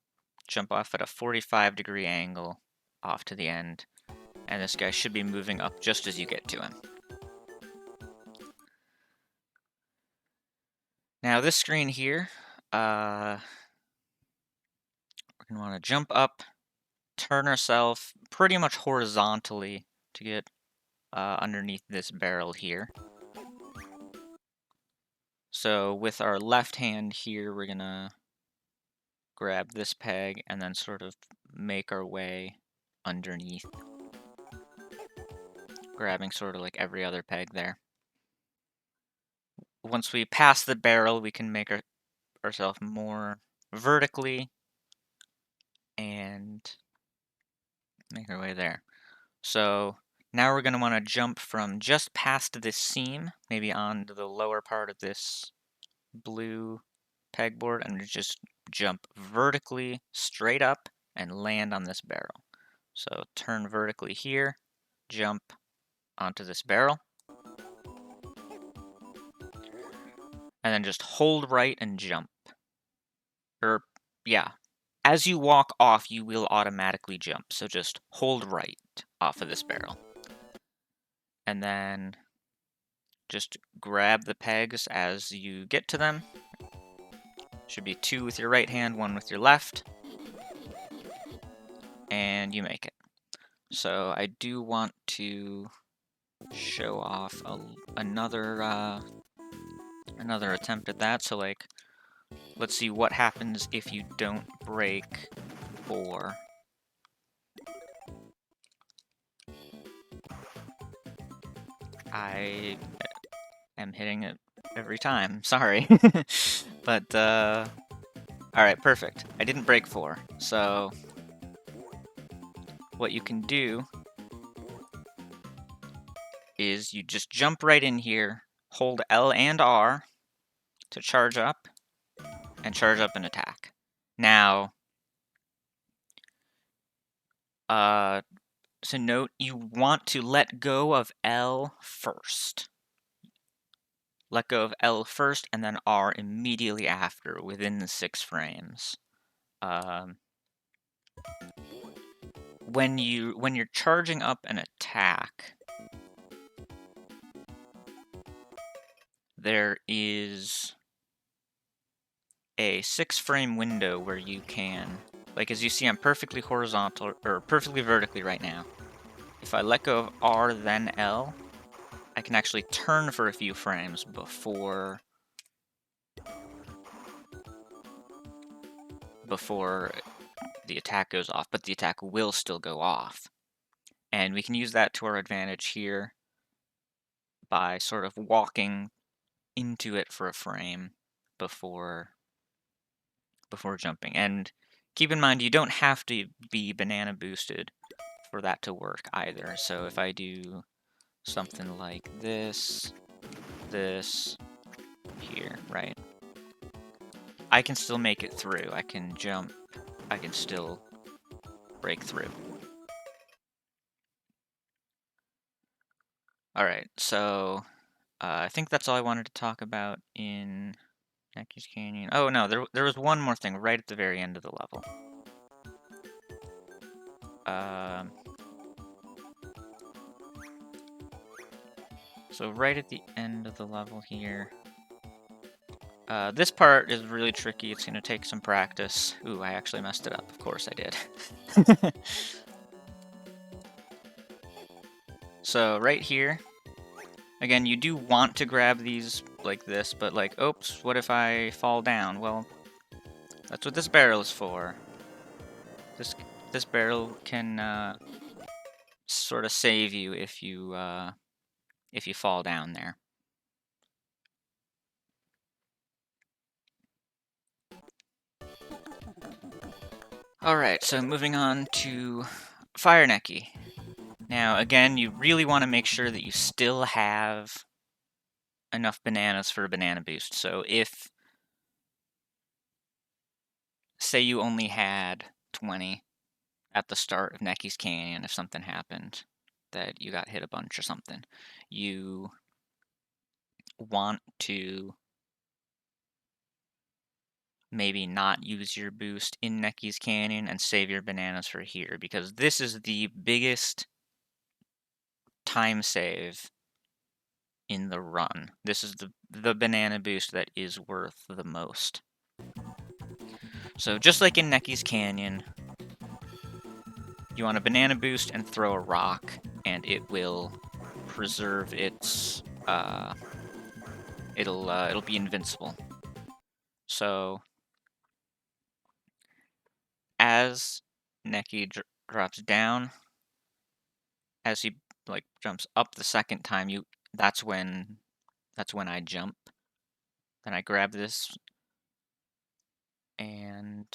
jump off at a 45-degree angle off to the end, and this guy should be moving up just as you get to him. Now this screen here, we're going to want to jump up, turn ourselves pretty much horizontally to get underneath this barrel here. So with our left hand here, we're going to grab this peg and then sort of make our way underneath, grabbing sort of like every other peg there. Once we pass the barrel, we can make ourselves more vertically and make our way there. So now we're going to want to jump from just past this seam, maybe onto the lower part of this blue pegboard, and just jump vertically straight up and land on this barrel. So turn vertically here, jump onto this barrel, and then just hold right and jump. Or, yeah, as you walk off, you will automatically jump, so just hold right off of this barrel. And then just grab the pegs as you get to them. Should be 2 with your right hand, 1 with your left. And you make it. So I do want to show off another attempt at that. So like, let's see what happens if you don't break 4. I am hitting it every time, sorry. But, alright, perfect. I didn't break 4, so what you can do is you just jump right in here, hold L and R to charge up, and charge up an attack. Now, so note, you want to let go of L first. Let go of L first, and then R immediately after, within the 6 frames. When you're charging up an attack, there is a 6-frame window where you can, like as you see, I'm perfectly horizontal, or perfectly vertically right now. If I let go of R then L, I can actually turn for a few frames before the attack goes off, but the attack will still go off. And we can use that to our advantage here by sort of walking into it for a frame before jumping. And keep in mind, you don't have to be banana boosted for that to work either. So if I do something like this here, right? I can still make it through. I can jump. I can still break through. Alright, so I think that's all I wanted to talk about in Necky's Canyon. Oh no, there was one more thing right at the very end of the level. So right at the end of the level here, this part is really tricky. It's going to take some practice. Ooh, I actually messed it up. Of course I did. So right here, again, you do want to grab these like this, but like, oops, what if I fall down? Well, that's what this barrel is for. This barrel can sort of save you if you fall down there. Alright, so moving on to Fire Necky. Now, again, you really want to make sure that you still have enough bananas for a banana boost. So if, say you only had 20 at the start of Necky's Canyon, if something happened, that you got hit a bunch or something, you want to maybe not use your boost in Necky's Canyon and save your bananas for here, because this is the biggest time save in the run. This is the banana boost that is worth the most. So just like in Necky's Canyon, you want a banana boost and throw a rock, and it will preserve its, it'll be invincible. So as Necky drops down, as he like jumps up the second time, that's when I jump. Then I grab this, and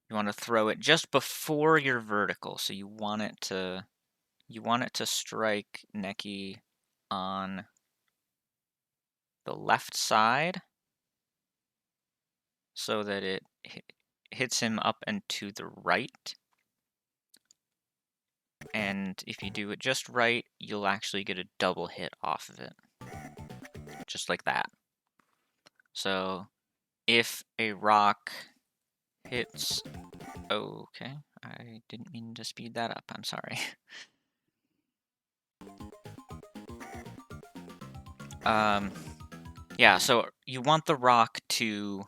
you want to throw it just before your vertical. So you want it to strike Necky on the left side, so that it hits him up and to the right. And if you do it just right, you'll actually get a double hit off of it. Just like that. So if a rock hits... Okay, I didn't mean to speed that up, I'm sorry. Yeah, so you want the rock to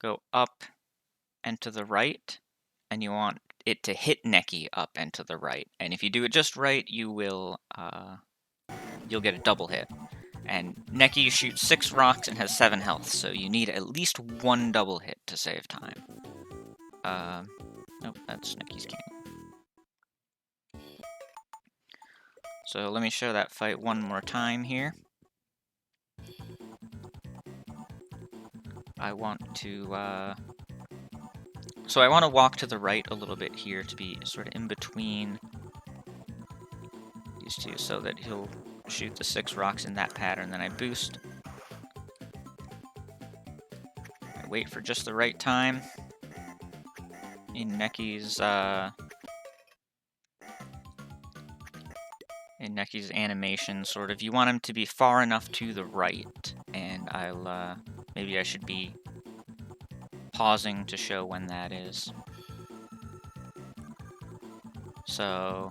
go up and to the right, and you want it to hit Necky up and to the right. And if you do it just right, you'll get a double hit. And Necky shoots 6 rocks and has 7 health, so you need at least 1 double hit to save time. Nope, that's Necky's Canyon. So let me show that fight one more time here. I want to walk to the right a little bit here to be sort of in between these two, so that he'll shoot the 6 rocks in that pattern. Then I boost. I wait for just the right time. In Necky's animation, sort of, you want him to be far enough to the right, and maybe I should be pausing to show when that is. So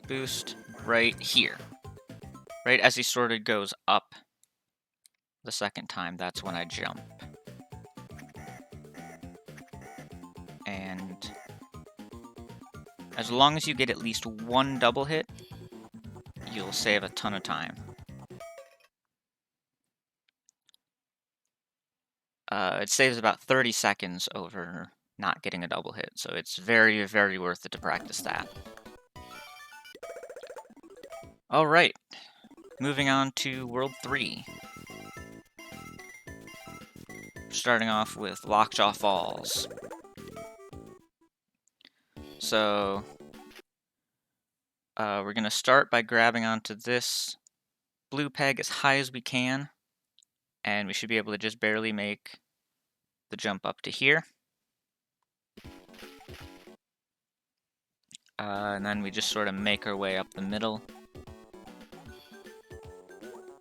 boost right here. Right as he sort of goes up the second time, that's when I jump. And as long as you get at least 1 double hit, you'll save a ton of time. It saves about 30 seconds over not getting a double hit, so it's very, very worth it to practice that. Alright, moving on to World 3. Starting off with Lockjaw Falls. So, we're going to start by grabbing onto this blue peg as high as we can, and we should be able to just barely make the jump up to here. And then we just sort of make our way up the middle,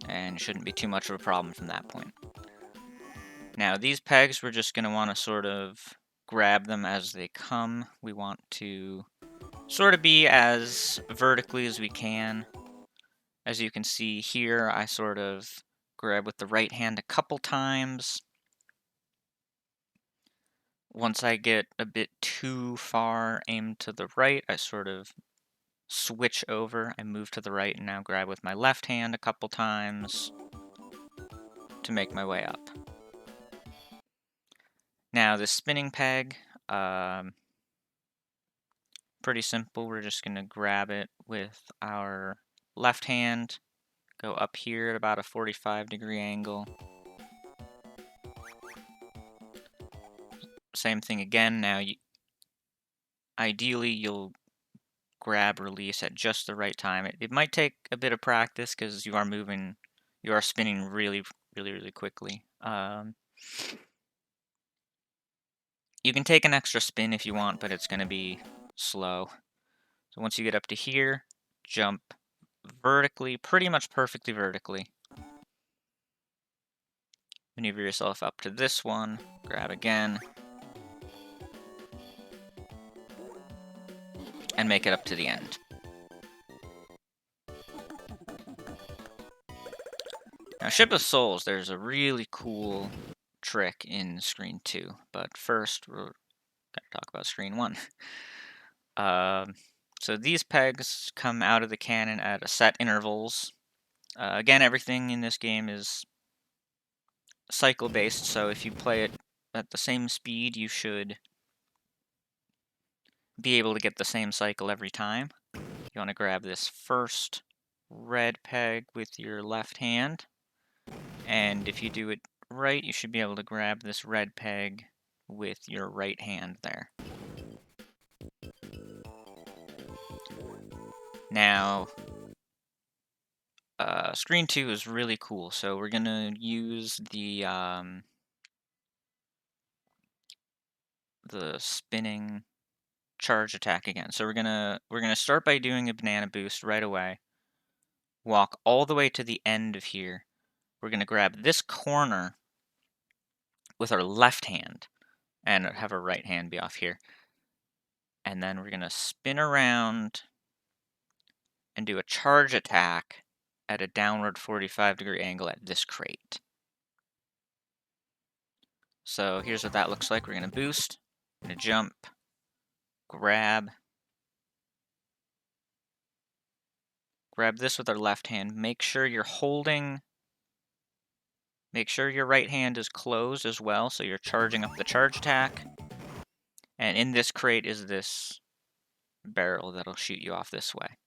and it shouldn't be too much of a problem from that point. Now, these pegs, we're just going to want to sort of grab them as they come. We want to sort of be as vertically as we can. As you can see here, I sort of grab with the right hand a couple times. Once I get a bit too far aimed to the right, I sort of switch over. I move to the right and now grab with my left hand a couple times to make my way up. Now, the spinning peg, pretty simple. We're just going to grab it with our left hand, go up here at about a 45-degree angle. Same thing again. Now, ideally, you'll grab release at just the right time. It might take a bit of practice because you are spinning really, really, really quickly. You can take an extra spin if you want, but it's going to be slow. So once you get up to here, jump vertically, pretty much perfectly vertically. Maneuver yourself up to this one, grab again, and make it up to the end. Now, Ship of Souls, there's a really cool trick in screen 2, but first we're going to talk about screen 1. So these pegs come out of the cannon at a set intervals. Again, everything in this game is cycle-based, so if you play it at the same speed, you should be able to get the same cycle every time. You want to grab this first red peg with your left hand, and if you do it right, you should be able to grab this red peg with your right hand there. Now, screen 2 is really cool, so we're gonna use the spinning charge attack again. So we're gonna start by doing a banana boost right away. Walk all the way to the end of here. We're gonna grab this corner with our left hand and have our right hand be off here. And then we're gonna spin around and do a charge attack at a downward 45-degree angle at this crate. So here's what that looks like. We're gonna boost, gonna jump, grab this with our left hand. Make sure your right hand is closed as well, so you're charging up the charge attack. And in this crate is this barrel that'll shoot you off this way.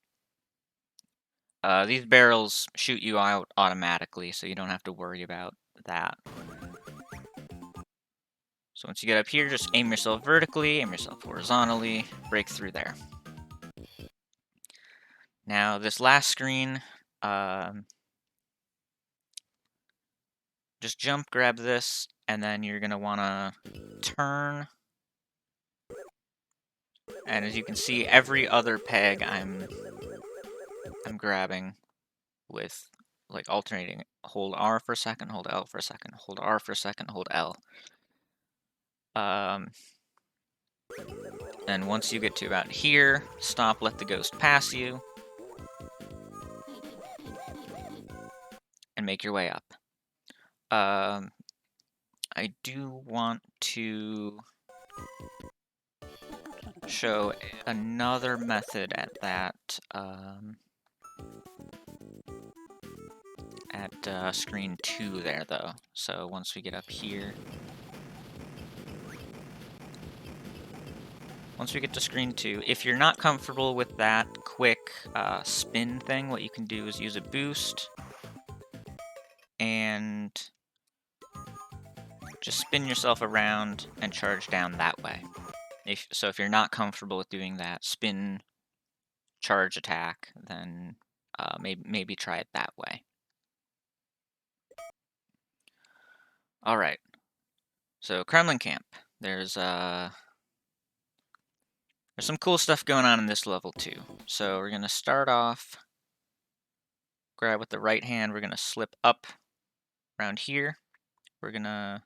These barrels shoot you out automatically, so you don't have to worry about that. So once you get up here, just aim yourself vertically, aim yourself horizontally, break through there. Now, this last screen, just jump, grab this, and then you're going to want to turn. And as you can see, every other peg I'm grabbing with, like, alternating. Hold R for a second, hold L for a second, hold R for a second, hold L. And once you get to about here, stop, let the ghost pass you, and make your way up. I do want to show another method at that, at screen 2 there, though. So once we get up here, once we get to screen 2, if you're not comfortable with that quick spin thing, what you can do is use a boost and just spin yourself around and charge down that way. If you're not comfortable with doing that spin charge attack, then maybe try it that way. All right. So Kremling Kamp. There's some cool stuff going on in this level too. So we're gonna start off, grab with the right hand. We're gonna slip up around here. We're gonna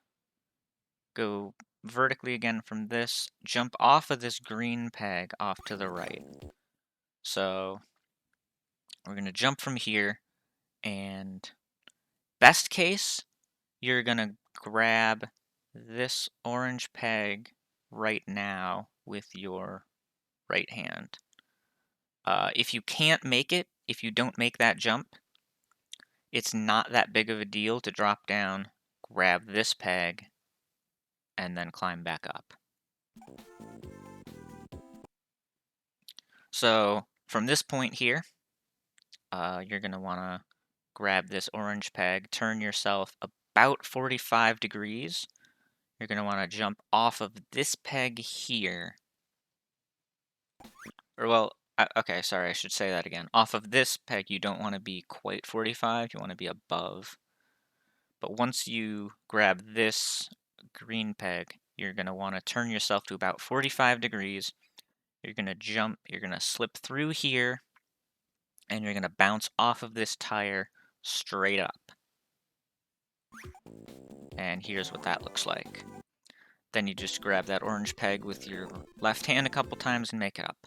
go vertically again from this, jump off of this green peg off to the right. So we're gonna jump from here, and best case, you're gonna grab this orange peg right now with your right hand. If you can't make it, if you don't make that jump, it's not that big of a deal to drop down, grab this peg, and then climb back up. So from this point here, you're going to want to grab this orange peg, turn yourself about 45 degrees. You're going to want to jump off of this peg here. Or, well, okay, sorry, I should say that again. Off of this peg, you don't want to be quite 45, you want to be above. But once you grab this green peg, you're going to want to turn yourself to about 45 degrees. You're going to jump, you're going to slip through here, and you're going to bounce off of this tire straight up. And here's what that looks like. Then you just grab that orange peg with your left hand a couple times and make it up.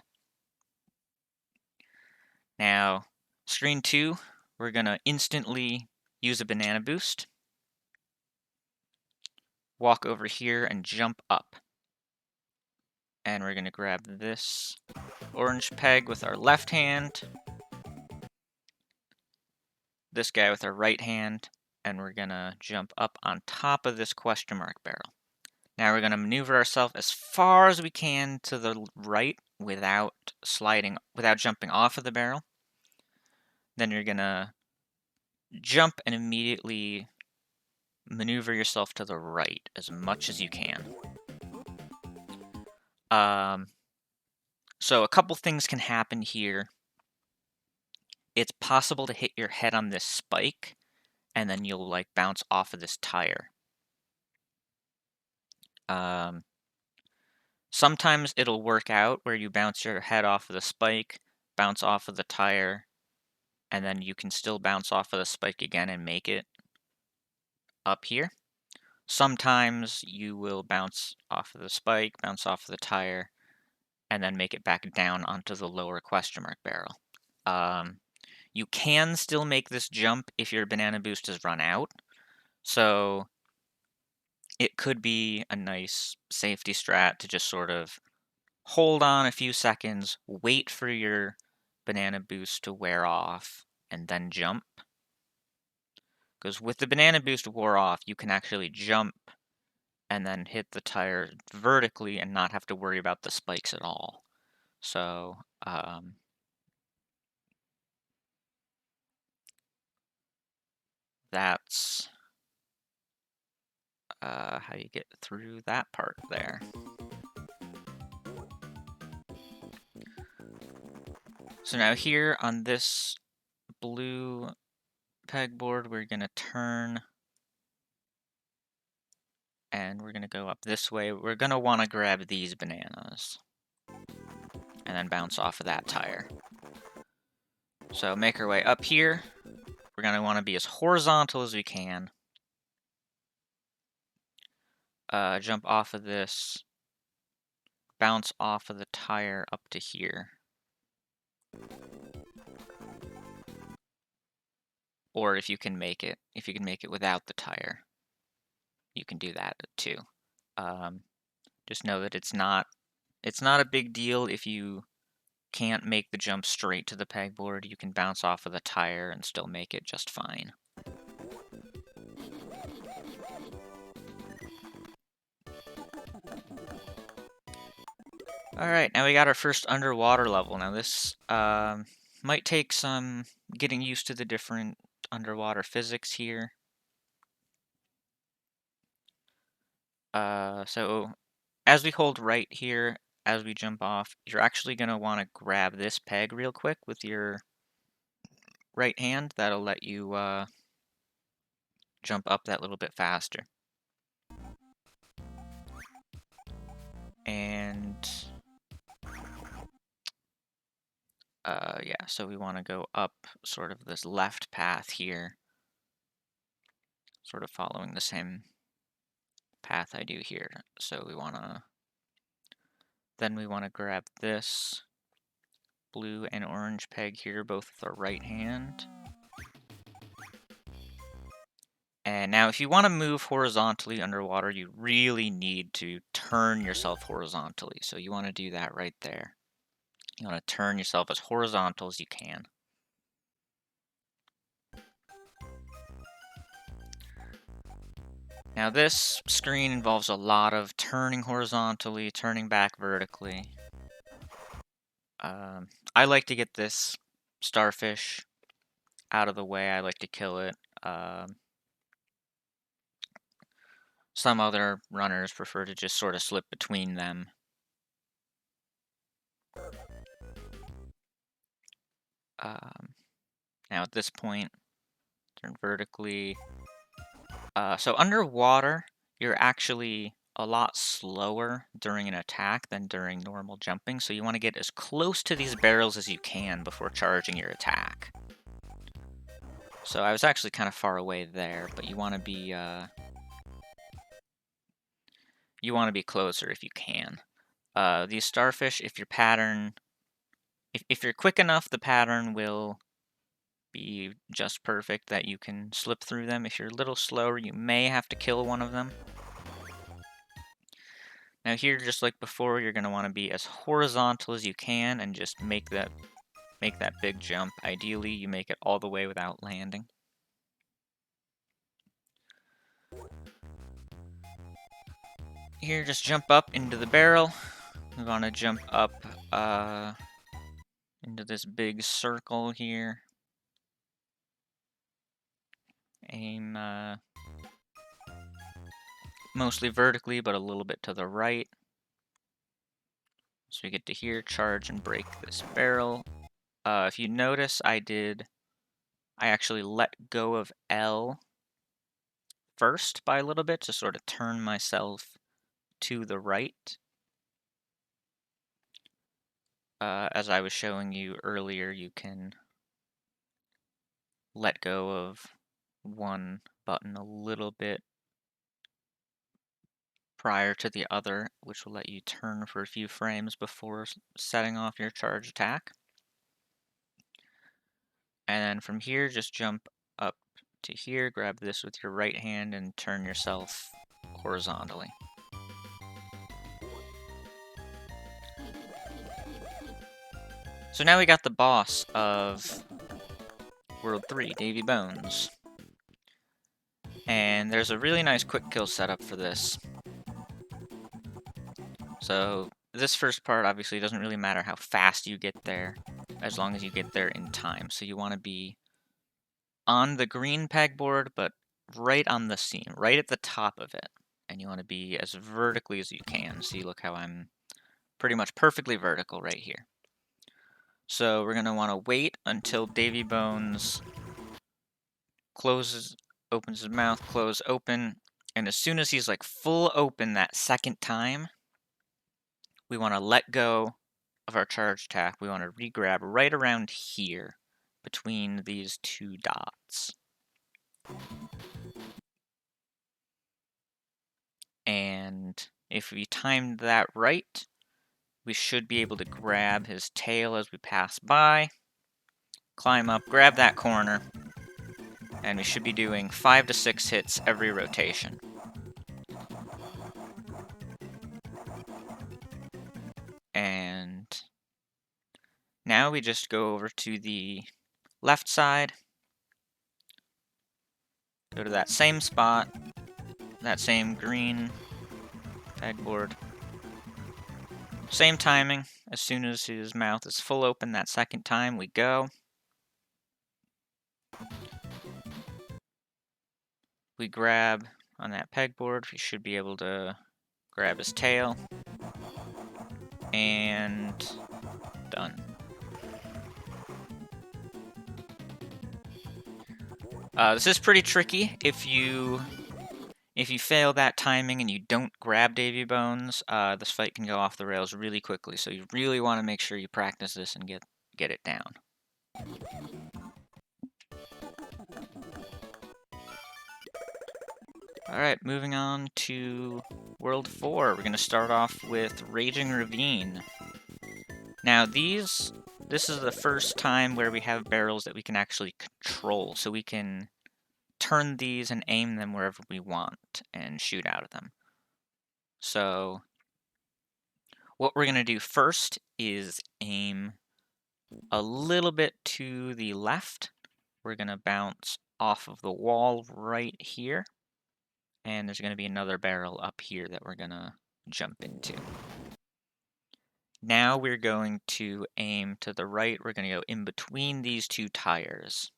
Now, screen 2, we're going to instantly use a banana boost. Walk over here and jump up. And we're going to grab this orange peg with our left hand, this guy with our right hand, and we're going to jump up on top of this question mark barrel. Now we're going to maneuver ourselves as far as we can to the right without jumping off of the barrel. Then you're going to jump and immediately maneuver yourself to the right as much as you can. So a couple things can happen here. It's possible to hit your head on this spike, and then you'll like bounce off of this tire. Sometimes it'll work out where you bounce your head off of the spike, bounce off of the tire, and then you can still bounce off of the spike again and make it up here. Sometimes you will bounce off of the spike, bounce off of the tire, and then make it back down onto the lower question mark barrel. You can still make this jump if your banana boost has run out, so it could be a nice safety strat to just sort of hold on a few seconds, wait for your banana boost to wear off, and then jump. Because with the banana boost wore off, you can actually jump and then hit the tire vertically and not have to worry about the spikes at all. So, that's how you get through that part there. So now here on this blue pegboard, we're going to turn and we're going to go up this way. We're going to want to grab these bananas and then bounce off of that tire. So make our way up here. We're going to want to be as horizontal as we can. Jump off of this, bounce off of the tire up to here. Or if you can make it without the tire, you can do that too. Just know that it's not a big deal if you can't make the jump straight to the pegboard. You can bounce off of the tire and still make it just fine. Alright, now we got our first underwater level. Now this might take some getting used to the different underwater physics here. So as we hold right here, as we jump off, you're actually going to want to grab this peg real quick with your right hand. That'll let you jump up that little bit faster. And yeah, so we want to go up sort of this left path here, sort of following the same path I do here. So we want to grab this blue and orange peg here, both with our right hand. And now if you want to move horizontally underwater, you really need to turn yourself horizontally. So you want to do that right there. You want to turn yourself as horizontal as you can. Now this screen involves a lot of turning horizontally, turning back vertically. I like to get this starfish out of the way. I like to kill it. Some other runners prefer to just sort of slip between them. Now at this point, turn vertically. So underwater, you're actually a lot slower during an attack than during normal jumping, so you want to get as close to these barrels as you can before charging your attack. So I was actually kind of far away there, but you want to be closer if you can. These starfish, if your pattern, if you're quick enough, the pattern will be just perfect that you can slip through them. If you're a little slower, you may have to kill one of them. Now here, just like before, you're going to want to be as horizontal as you can and just make that big jump. Ideally, you make it all the way without landing. Here, just jump up into the barrel. We want to jump up into this big circle here. Aim mostly vertically, but a little bit to the right. So we get to here, charge and break this barrel. If you notice, I actually let go of L first by a little bit to sort of turn myself to the right. As I was showing you earlier, you can let go of one button a little bit prior to the other, which will let you turn for a few frames before setting off your charge attack. And then from here, just jump up to here, grab this with your right hand, and turn yourself horizontally. So now we got the boss of World 3, Davy Bones. And there's a really nice quick kill setup for this. So this first part obviously doesn't really matter how fast you get there, as long as you get there in time. So you want to be on the green pegboard, but right on the seam, right at the top of it. And you want to be as vertically as you can. See, look how I'm pretty much perfectly vertical right here. So we're going to want to wait until Davy Bones opens his mouth, close, open, and as soon as he's like full open that second time, we want to let go of our charge attack. We want to regrab right around here between these two dots. And if we timed that right, we should be able to grab his tail as we pass by, climb up, grab that corner, and we should be doing 5 to 6 hits every rotation. And now we just go over to the left side, go to that same spot, that same green pegboard. Same timing, as soon as his mouth is full open that second time, we go. We grab on that pegboard, we should be able to grab his tail. And done. This is pretty tricky. If you fail that timing and you don't grab Davy Bones, this fight can go off the rails really quickly. So you really want to make sure you practice this and get it down. Alright, moving on to World 4. We're going to start off with Raging Ravine. Now this is the first time where we have barrels that we can actually control, so we can turn these and aim them wherever we want and shoot out of them. So what we're going to do first is aim a little bit to the left. We're going to bounce off of the wall right here. And there's going to be another barrel up here that we're going to jump into. Now we're going to aim to the right. We're going to go in between these two tires.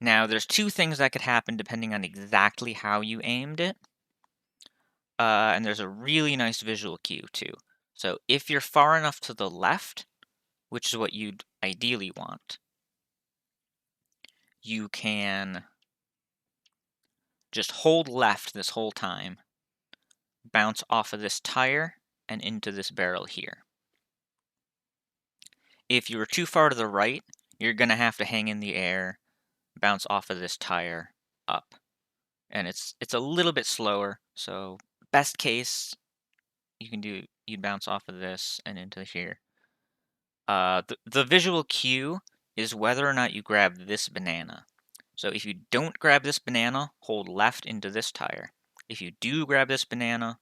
Now there's two things that could happen depending on exactly how you aimed it. And there's a really nice visual cue too. So if you're far enough to the left, which is what you'd ideally want, you can just hold left this whole time, bounce off of this tire, and into this barrel here. If you were too far to the right, you're going to have to hang in the air bounce off of this tire up. And it's a little bit slower, so best case, you'd bounce off of this and into here. The visual cue is whether or not you grab this banana. So if you don't grab this banana, hold left into this tire. If you do grab this banana,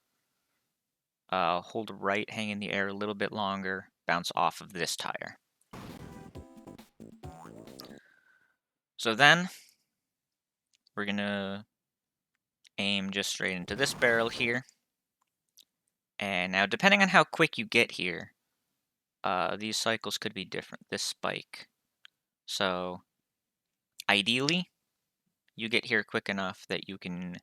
hold right, hang in the air a little bit longer, bounce off of this tire. So then, we're gonna aim just straight into this barrel here. And now, depending on how quick you get here, these cycles could be different, this spike. So, ideally, you get here quick enough that you can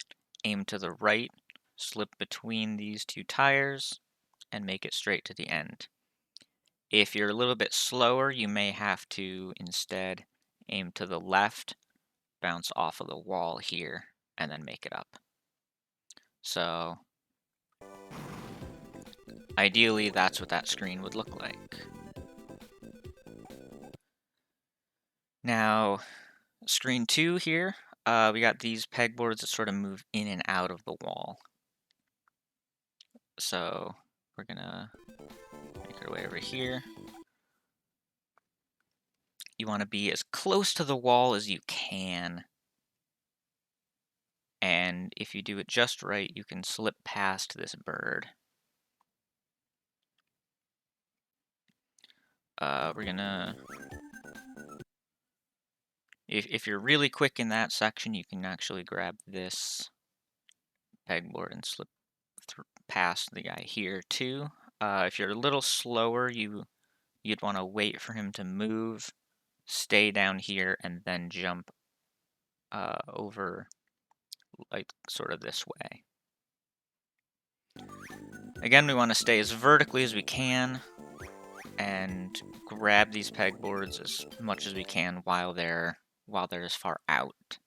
aim to the right, slip between these two tires, and make it straight to the end. If you're a little bit slower, you may have to instead aim to the left, bounce off of the wall here, and then make it up. So, ideally, that's what that screen would look like. Now, screen 2 here, we got these pegboards that sort of move in and out of the wall. So, we're gonna make our way over here. You want to be as close to the wall as you can. And if you do it just right, you can slip past this bird. We're gonna... If you're really quick in that section, you can actually grab this pegboard and slip past the guy here too. If you're a little slower, you'd want to wait for him to move, stay down here, and then jump over, like, sort of this way. Again, we want to stay as vertically as we can and grab these pegboards as much as we can while they're as far out,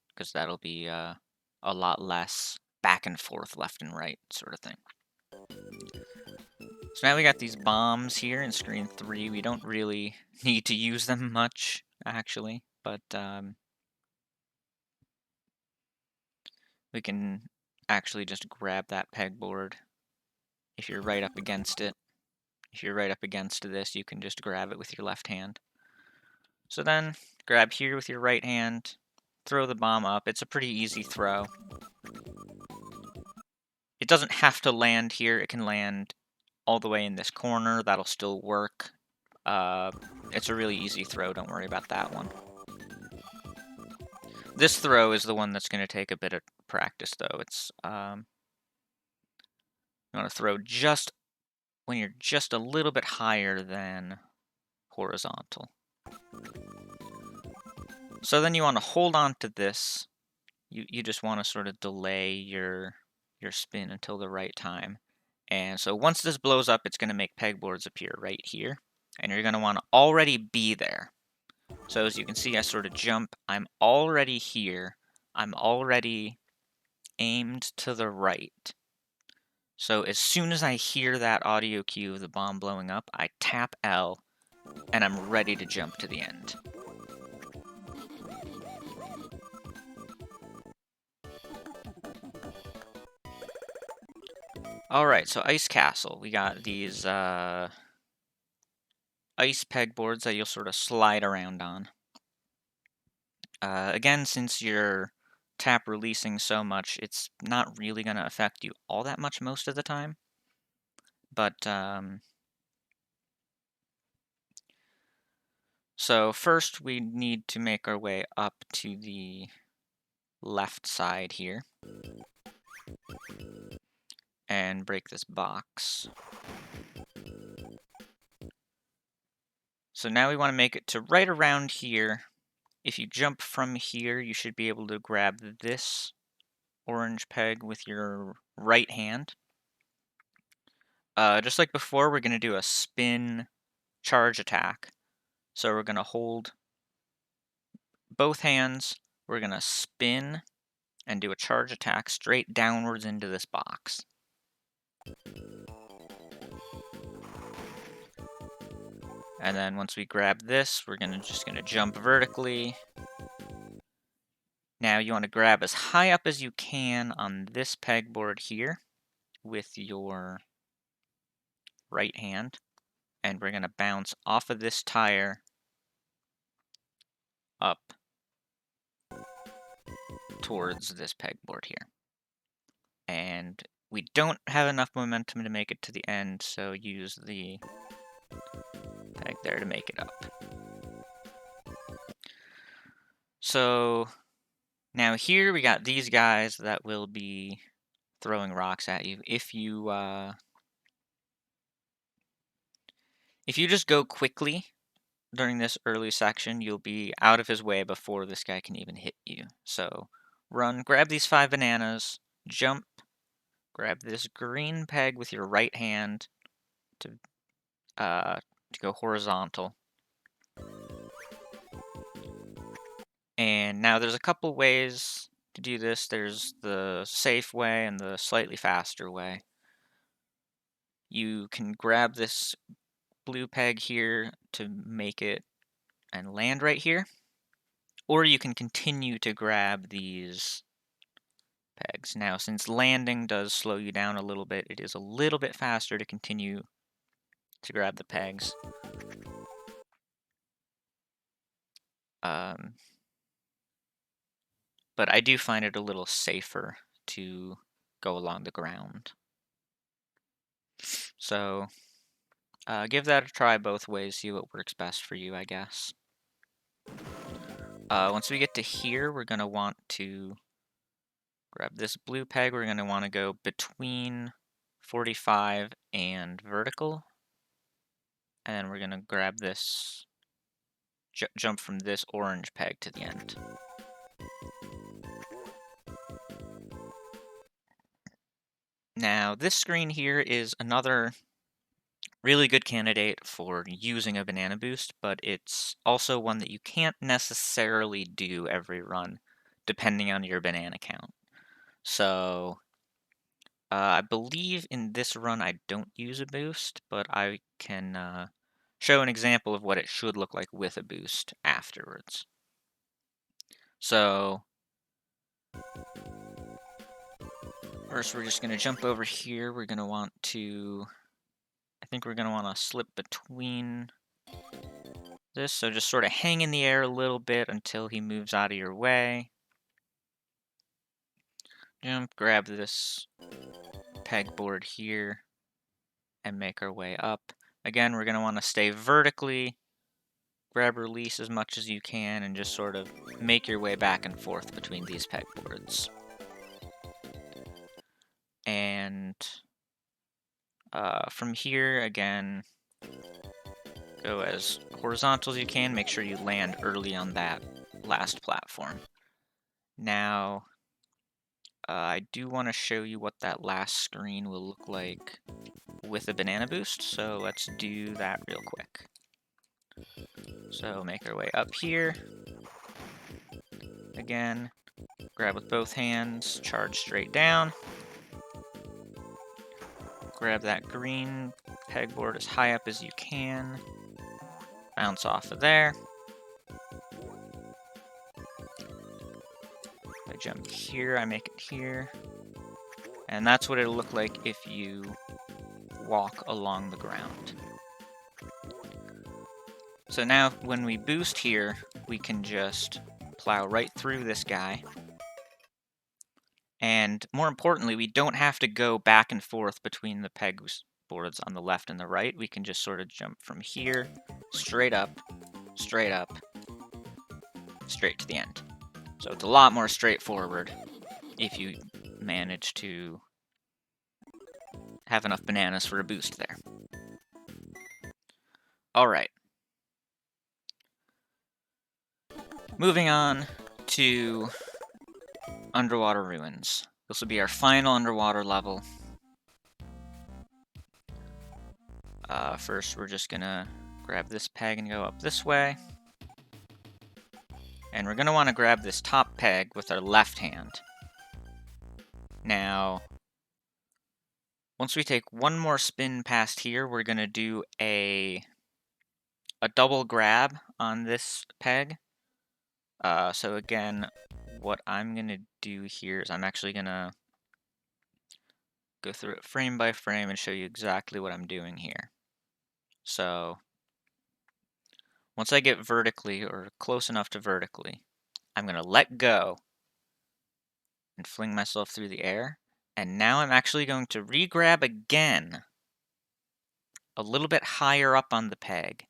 because that'll be a lot less back and forth, left and right sort of thing. So now we got these bombs here in screen 3. We don't really need to use them much, actually, but we can actually just grab that pegboard if you're right up against it. If you're right up against this, you can just grab it with your left hand. So then, grab here with your right hand, throw the bomb up. It's a pretty easy throw. It doesn't have to land here. It can land all the way in this corner. That'll still work. It's a really easy throw. Don't worry about that one. This throw is the one that's going to take a bit of practice, though. It's you want to throw just when you're just a little bit higher than horizontal. So then you want to hold on to this. You just want to sort of delay your spin until the right time. And so once this blows up, it's going to make pegboards appear right here. And you're going to want to already be there. So as you can see, I sort of jump. I'm already here. I'm already aimed to the right. So as soon as I hear that audio cue of the bomb blowing up, I tap L, and I'm ready to jump to the end. Alright, so Ice Castle. We got these ice pegboards that you'll sort of slide around on. Again, since you're tap releasing so much, it's not really going to affect you all that much most of the time. But, so first we need to make our way up to the left side here and break this box. So now we want to make it to right around here. If you jump from here, you should be able to grab this orange peg with your right hand. Just like before, we're going to do a spin charge attack. So we're going to hold both hands, we're going to spin and do a charge attack straight downwards into this box. And then once we grab this, we're just going to jump vertically Now you want to grab as high up as you can on this pegboard here with your right hand, and we're going to bounce off of this tire up towards this pegboard here. And we don't have enough momentum to make it to the end, so use the peg there to make it up. So now here we got these guys that will be throwing rocks at you. If you just go quickly during this early section, you'll be out of his way before this guy can even hit you. So run, grab these 5 bananas, jump, grab this green peg with your right hand to go horizontal. And now there's a couple ways to do this. There's the safe way and the slightly faster way. You can grab this blue peg here to make it and land right here, or you can continue to grab these pegs. Now, since landing does slow you down a little bit, it is a little bit faster to continue to grab the pegs. But I do find it a little safer to go along the ground. So give that a try both ways, see what works best for you, I guess. Once we get to here, we're going to want to grab this blue peg. We're going to want to go between 45 and vertical. And then we're going to grab this, jump from this orange peg to the end. Now, this screen here is another really good candidate for using a banana boost, but it's also one that you can't necessarily do every run, depending on your banana count. So, I believe in this run I don't use a boost, but I can show an example of what it should look like with a boost afterwards. So, first we're just going to jump over here. We're going to want to, I think we're going to want to slip between this, so just sort of hang in the air a little bit until he moves out of your way. Jump, grab this pegboard here, and make our way up. Again, we're going to want to stay vertically, grab release as much as you can, and just sort of make your way back and forth between these pegboards. And from here, again, go as horizontal as you can. Make sure you land early on that last platform. Now, I do want to show you what that last screen will look like with a banana boost, so let's do that real quick. So make our way up here. Again, grab with both hands, charge straight down. Grab that green pegboard as high up as you can. Bounce off of there. I jump here, I make it here. And that's what it'll look like if you walk along the ground. So now when we boost here, we can just plow right through this guy. And more importantly, we don't have to go back and forth between the pegboards on the left and the right. We can just sort of jump from here, straight up, straight to the end. So it's a lot more straightforward if you manage to have enough bananas for a boost there. Alright. Moving on to underwater ruins. This will be our final underwater level. First, we're just gonna grab this peg and go up this way. And we're gonna want to grab this top peg with our left hand. Now, once we take one more spin past here, we're gonna do a double grab on this peg. So again, what I'm going to do here is I'm actually going to go through it frame by frame and show you exactly what I'm doing here. So once I get vertically, or close enough to vertically, I'm going to let go and fling myself through the air. And now I'm actually going to re-grab again a little bit higher up on the peg.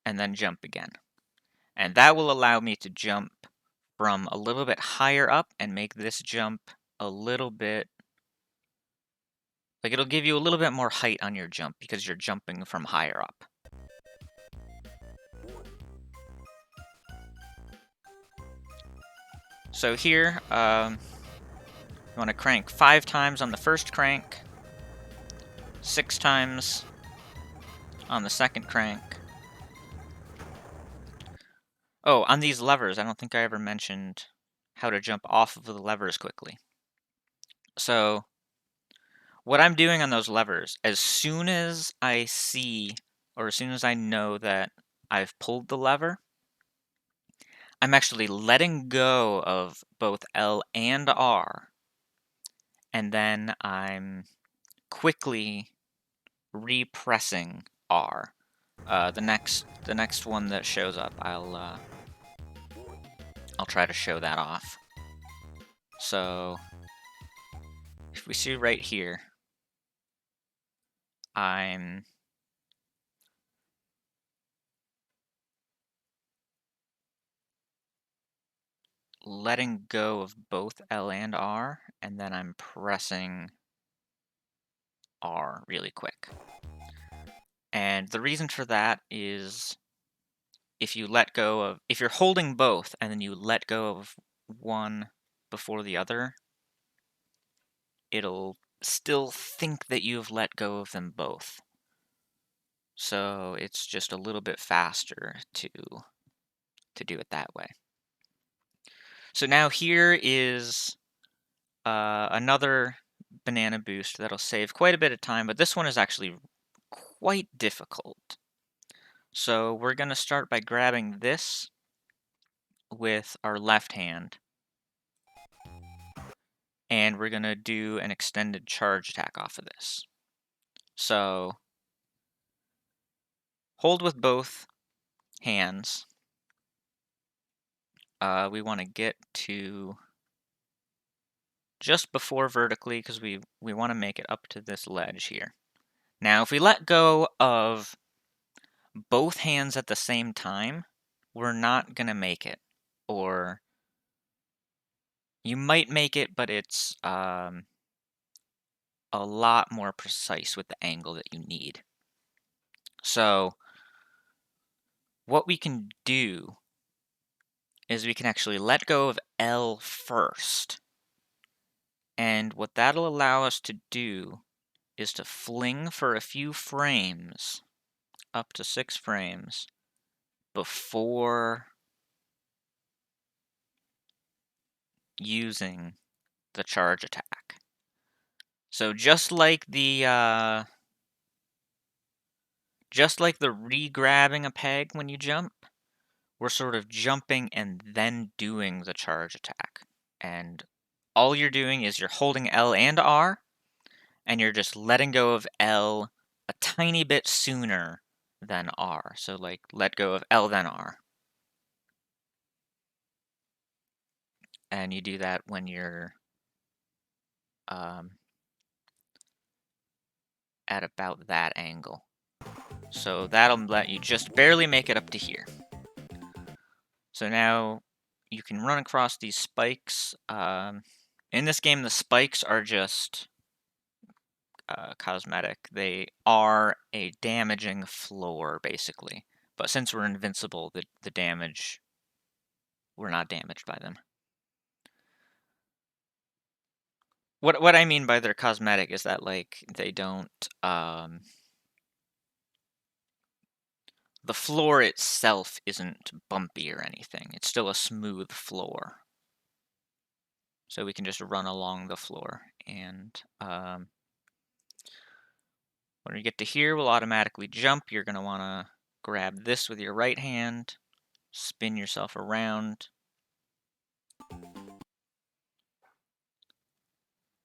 And then jump again. And that will allow me to jump from a little bit higher up and make this jump a little bit, like it'll give you a little bit more height on your jump because you're jumping from higher up. So here, you want to crank 5 times on the first crank, 6 times on the second crank. Oh, on these levers, I don't think I ever mentioned how to jump off of the levers quickly. So what I'm doing on those levers, as soon as I see, or as soon as I know that I've pulled the lever, I'm actually letting go of both L and R, and then I'm quickly repressing R. The next one that shows up, I'll try to show that off. So if we see right here, I'm letting go of both L and R, and then I'm pressing R really quick. And the reason for that is if you're holding both and then you let go of one before the other, it'll still think that you've let go of them both. So it's just a little bit faster to do it that way. So now here is another banana boost that'll save quite a bit of time, but this one is actually quite difficult. So we're going to start by grabbing this with our left hand, and we're going to do an extended charge attack off of this. So hold with both hands. We want to get to just before vertically because we want to make it up to this ledge here. Now, if we let go of both hands at the same time, we're not going to make it. Or you might make it, but it's a lot more precise with the angle that you need. So what we can do is we can actually let go of L first. And what that'll allow us to do is to fling for a few frames, up to 6 frames, before using the charge attack. So just like the re-grabbing a peg when you jump, we're sort of jumping and then doing the charge attack. And all you're doing is you're holding L and R, and you're just letting go of L a tiny bit sooner than R. So like let go of L then R. And you do that when you're at about that angle. So that'll let you just barely make it up to here. So now you can run across these spikes. In this game, the spikes are just cosmetic. They are a damaging floor, basically. But since we're invincible, the damage, we're not damaged by them. What I mean by they're cosmetic is that, like, they don't, the floor itself isn't bumpy or anything. It's still a smooth floor. So we can just run along the floor. And when we get to here, we'll automatically jump. You're going to want to grab this with your right hand, spin yourself around.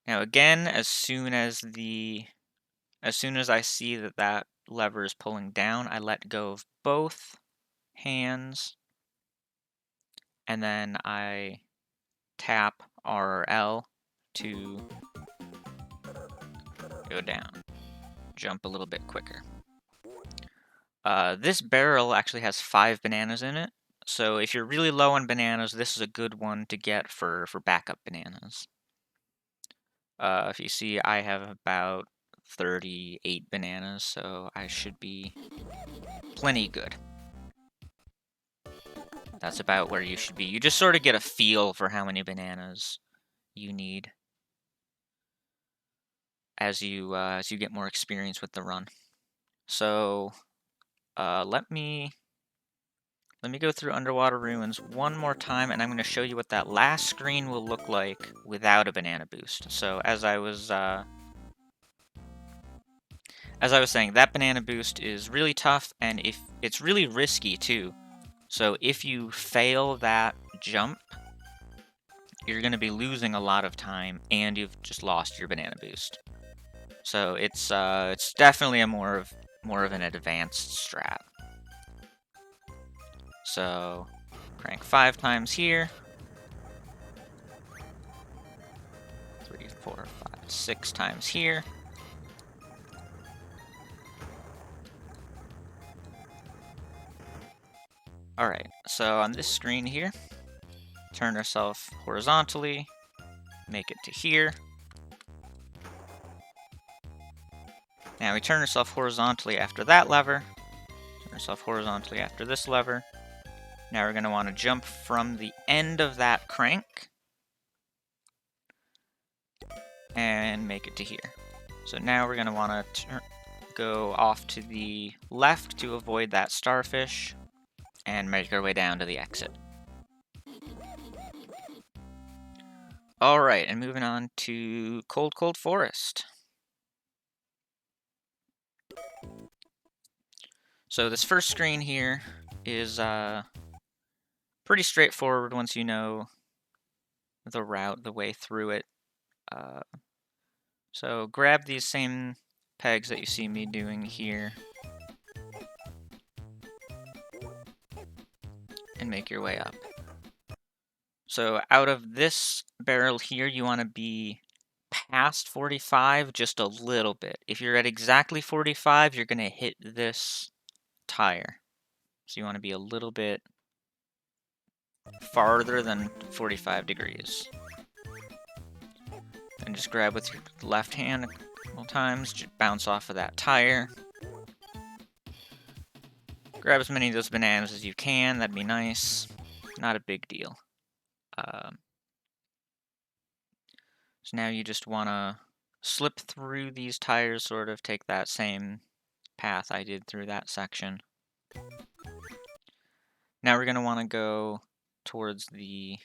Now again, as soon as I see that that lever is pulling down, I let go of both hands, and then I tap R or L to go down, jump a little bit quicker. This barrel actually has 5 bananas in it, so if you're really low on bananas, this is a good one to get for backup bananas. If you see, I have about 38 bananas, so I should be plenty good. That's about where you should be. You just sort of get a feel for how many bananas you need as you get more experience with the run. So let me go through Underwater Ruins one more time, and I'm going to show you what that last screen will look like without a banana boost. So as I was saying, that banana boost is really tough, and if it's really risky too. So if you fail that jump, you're going to be losing a lot of time, and you've just lost your banana boost. So it's definitely a more of an advanced strat. So crank 5 times here. 3, 4, 5, 6 times here. Alright, so on this screen here, turn ourselves horizontally, make it to here. Now we turn ourselves horizontally after that lever, turn ourselves horizontally after this lever. Now we're going to want to jump from the end of that crank and make it to here. So now we're going to want to go off to the left to avoid that starfish and make our way down to the exit. Alright, and moving on to Cold Cold Forest. So this first screen here is pretty straightforward once you know the route, the way through it. So grab these same pegs that you see me doing here and make your way up. So out of this barrel here, you want to be past 45 just a little bit. If you're at exactly 45, you're going to hit this tire. So you want to be a little bit farther than 45 degrees. And just grab with your left hand a couple times, just bounce off of that tire. Grab as many of those bananas as you can, that'd be nice. Not a big deal. So now you just want to slip through these tires, sort of take that same path I did through that section. Now we're going to want to go towards the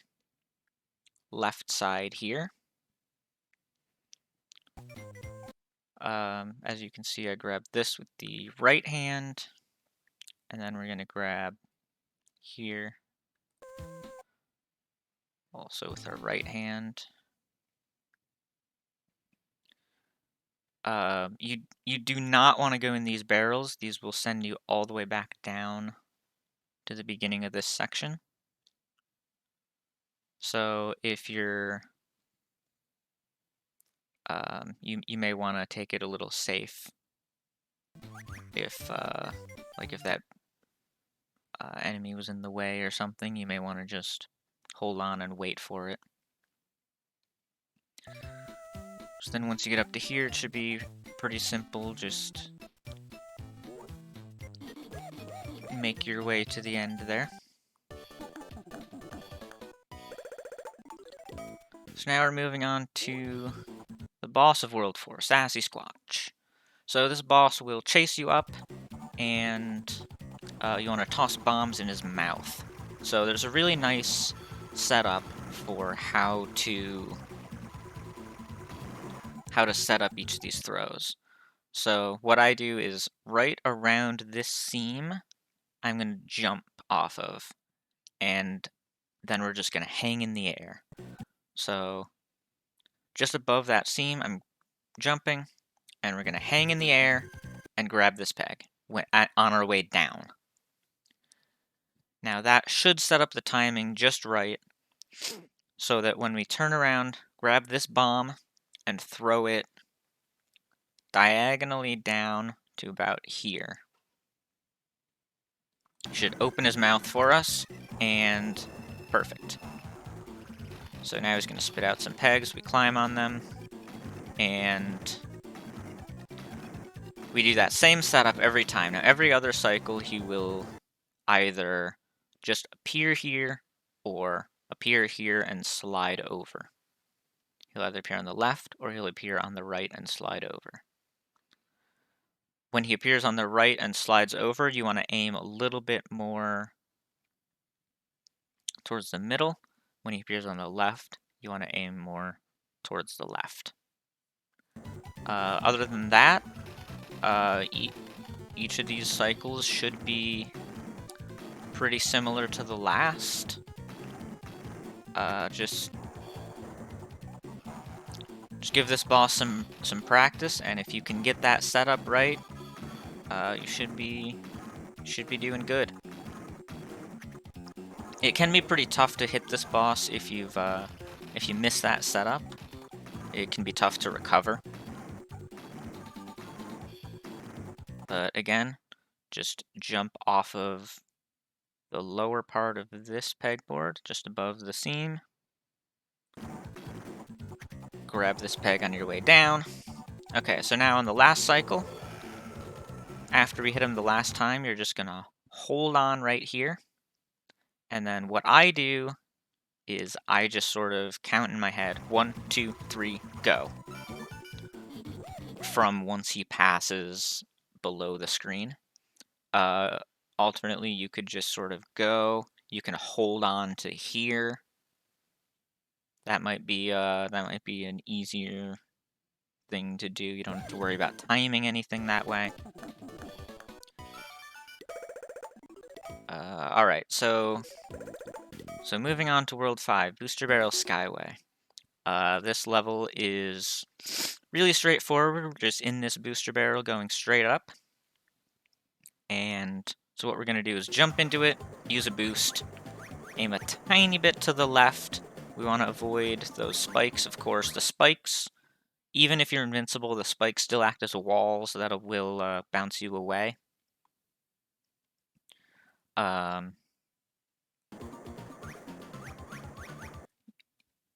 left side here. As you can see, I grabbed this with the right hand, and then we're going to grab here also with our right hand. You do not want to go in these barrels. These will send you all the way back down to the beginning of this section. So if you're you may want to take it a little safe. If if that enemy was in the way or something, you may want to just hold on and wait for it. So then once you get up to here, it should be pretty simple. Just make your way to the end there. So now we're moving on to the boss of World 4, Sassy Squatch. So this boss will chase you up, and you want to toss bombs in his mouth. So there's a really nice setup for how to set up each of these throws. So what I do is right around this seam, I'm going to jump off of. and then we're just going to hang in the air. So just above that seam, I'm jumping, and we're going to hang in the air and grab this peg on our way down. Now that should set up the timing just right so that when we turn around, grab this bomb and throw it diagonally down to about here. He should open his mouth for us, and perfect. So now he's going to spit out some pegs, we climb on them, and we do that same setup every time. Now every other cycle he will either just appear here or appear here and slide over. He'll either appear on the left or he'll appear on the right and slide over. When he appears on the right and slides over, you want to aim a little bit more towards the middle. When he appears on the left, you want to aim more towards the left. Other than that, each of these cycles should be pretty similar to the last. Just give this boss some practice, and if you can get that setup right, you should be doing good. It can be pretty tough to hit this boss if you miss that setup. It can be tough to recover. But again, just jump off of the lower part of this pegboard, just above the seam. Grab this peg on your way down. Okay, so now on the last cycle, after we hit him the last time, you're just gonna hold on right here. And then what I do is I just sort of count in my head, 1, 2, 3, go. From once he passes below the screen. Alternately, you could just sort of go. You can hold on to here. That might be an easier thing to do. You don't have to worry about timing anything that way. Alright, so moving on to World 5, Booster Barrel Skyway. This level is really straightforward. We're just in this booster barrel going straight up. And so what we're going to do is jump into it, use a boost, aim a tiny bit to the left. We want to avoid those spikes, of course. The spikes, even if you're invincible, the spikes still act as a wall, so that will bounce you away.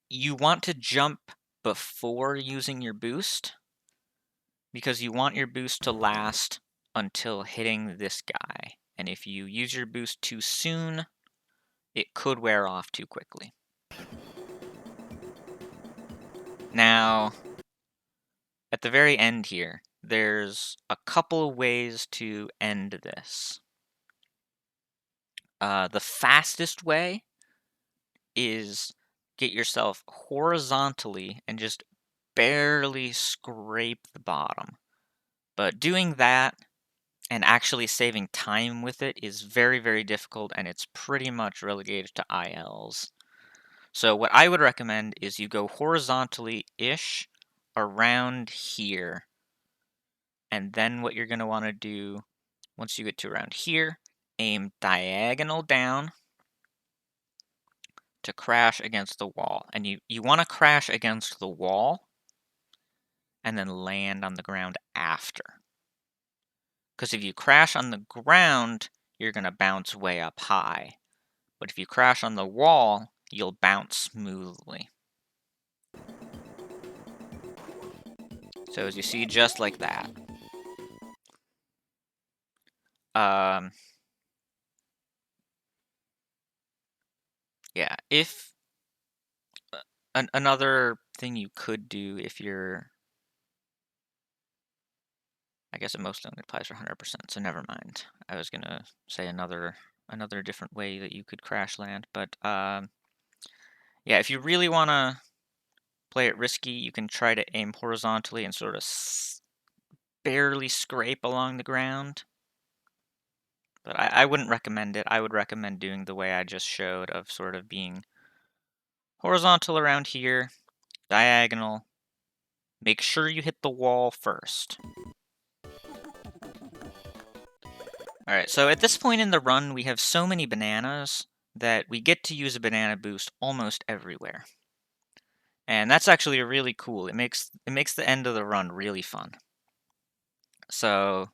You want to jump before using your boost, because you want your boost to last until hitting this guy. And if you use your boost too soon, it could wear off too quickly. Now, at the very end here, there's a couple of ways to end this. The fastest way is get yourself horizontally and just barely scrape the bottom. But doing that and actually saving time with it is very, very difficult, and it's pretty much relegated to ILs. So what I would recommend is you go horizontally-ish around here. And then what you're going to want to do, once you get to around here, aim diagonal down to crash against the wall. And you want to crash against the wall and then land on the ground after. Because if you crash on the ground, you're going to bounce way up high. But if you crash on the wall, you'll bounce smoothly. So as you see, just like that. Yeah, if another thing you could do if you're, I guess it most only applies for 100%, so never mind. I was gonna say another different way that you could crash land, but yeah, if you really wanna play it risky, you can try to aim horizontally and sort of barely scrape along the ground. But I wouldn't recommend it. I would recommend doing the way I just showed of sort of being horizontal around here, diagonal. Make sure you hit the wall first. Alright, so at this point in the run, we have so many bananas that we get to use a banana boost almost everywhere. And that's actually really cool. It makes the end of the run really fun. So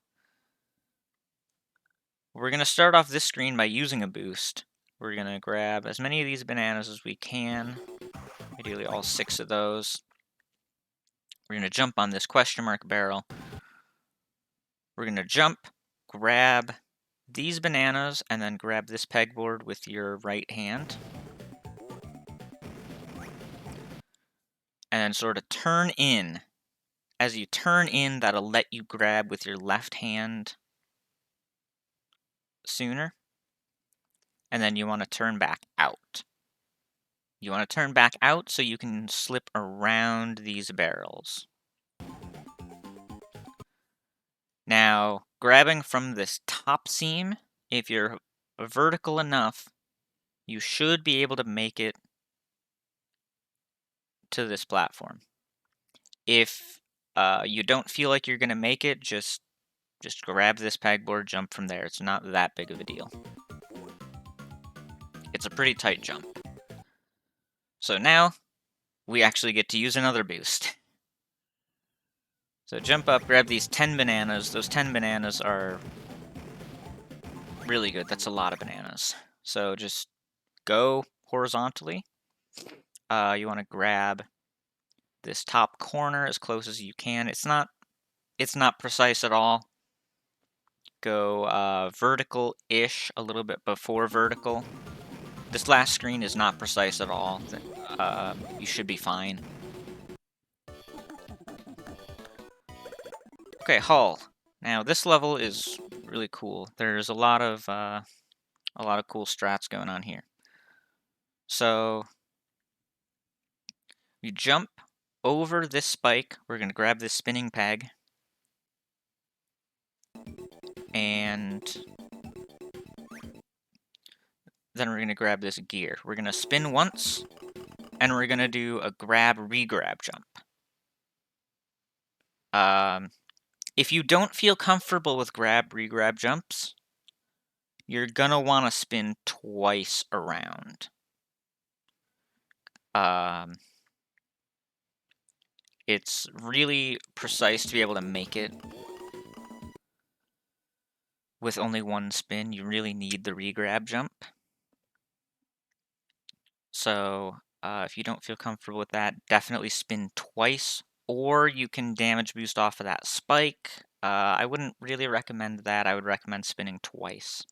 we're going to start off this screen by using a boost. We're going to grab as many of these bananas as we can, ideally all 6 of those. We're going to jump on this question mark barrel. We're going to jump, grab these bananas, and then grab this pegboard with your right hand. And then sort of turn in. As you turn in, that'll let you grab with your left hand sooner. And then you want to turn back out. You want to turn back out so you can slip around these barrels. Now, grabbing from this top seam, if you're vertical enough, you should be able to make it to this platform. If you don't feel like you're going to make it, just grab this pegboard, jump from there. It's not that big of a deal. It's a pretty tight jump. So now, we actually get to use another boost. So jump up, grab these 10 bananas. Those 10 bananas are really good. That's a lot of bananas. So just go horizontally. You want to grab this top corner as close as you can. It's not precise at all. Go vertical-ish, a little bit before vertical. This last screen is not precise at all. You should be fine. Okay, hull. Now this level is really cool. There's a lot of cool strats going on here. So you jump over this spike. We're going to grab this spinning peg. And then we're going to grab this gear. We're going to spin once, and we're going to do a grab-regrab jump. If you don't feel comfortable with grab-regrab jumps, you're going to want to spin twice around. It's really precise to be able to make it with only one spin. You really need the regrab jump. So if you don't feel comfortable with that, definitely spin twice, or you can damage boost off of that spike. I wouldn't really recommend that. I would recommend spinning twice.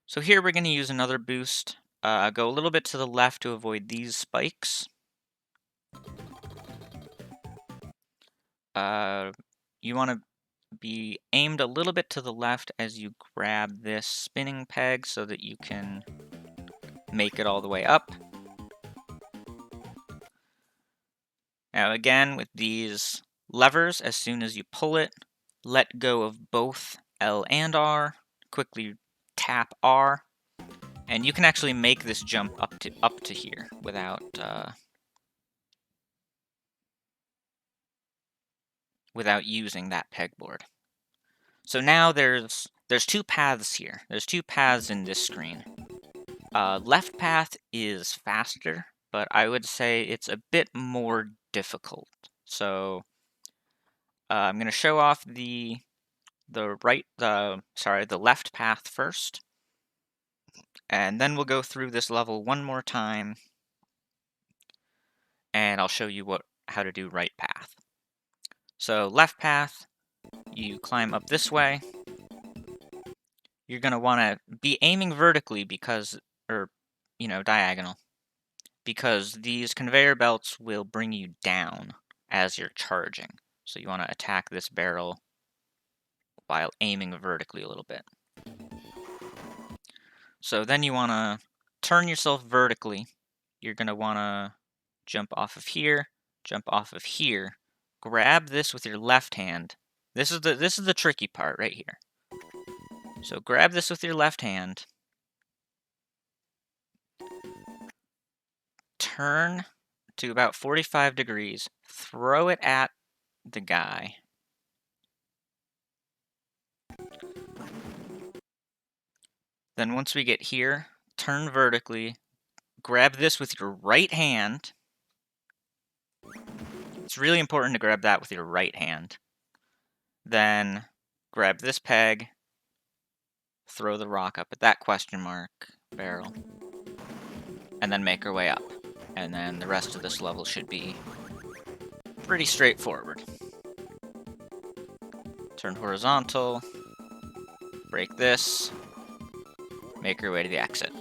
So here we're going to use another boost. Go a little bit to the left to avoid these spikes. You want to be aimed a little bit to the left as you grab this spinning peg so that you can make it all the way up. Now again, with these levers, as soon as you pull it, let go of both L and R, quickly tap R, and you can actually make this jump up to here without using that pegboard. So now there's 2 paths here. There's 2 paths in this screen. Left path is faster, but I would say it's a bit more difficult. So I'm going to show off the left path first, and then we'll go through this level one more time, and I'll show you how to do right path. So left path, you climb up this way. You're going to want to be aiming vertically diagonal, because these conveyor belts will bring you down as you're charging. So you want to attack this barrel while aiming vertically a little bit. So then you want to turn yourself vertically. You're going to want to jump off of here, grab this with your left hand, This is the tricky part right here. So grab this with your left hand. Turn to about 45 degrees. Throw it at the guy. Then once we get here, turn vertically. Grab this with your right hand. It's really important to grab that with your right hand. Then grab this peg. Throw the rock up at that question mark barrel. And then make our way up. And then the rest of this level should be pretty straightforward. Turn horizontal. Break this. Make your way to the exit.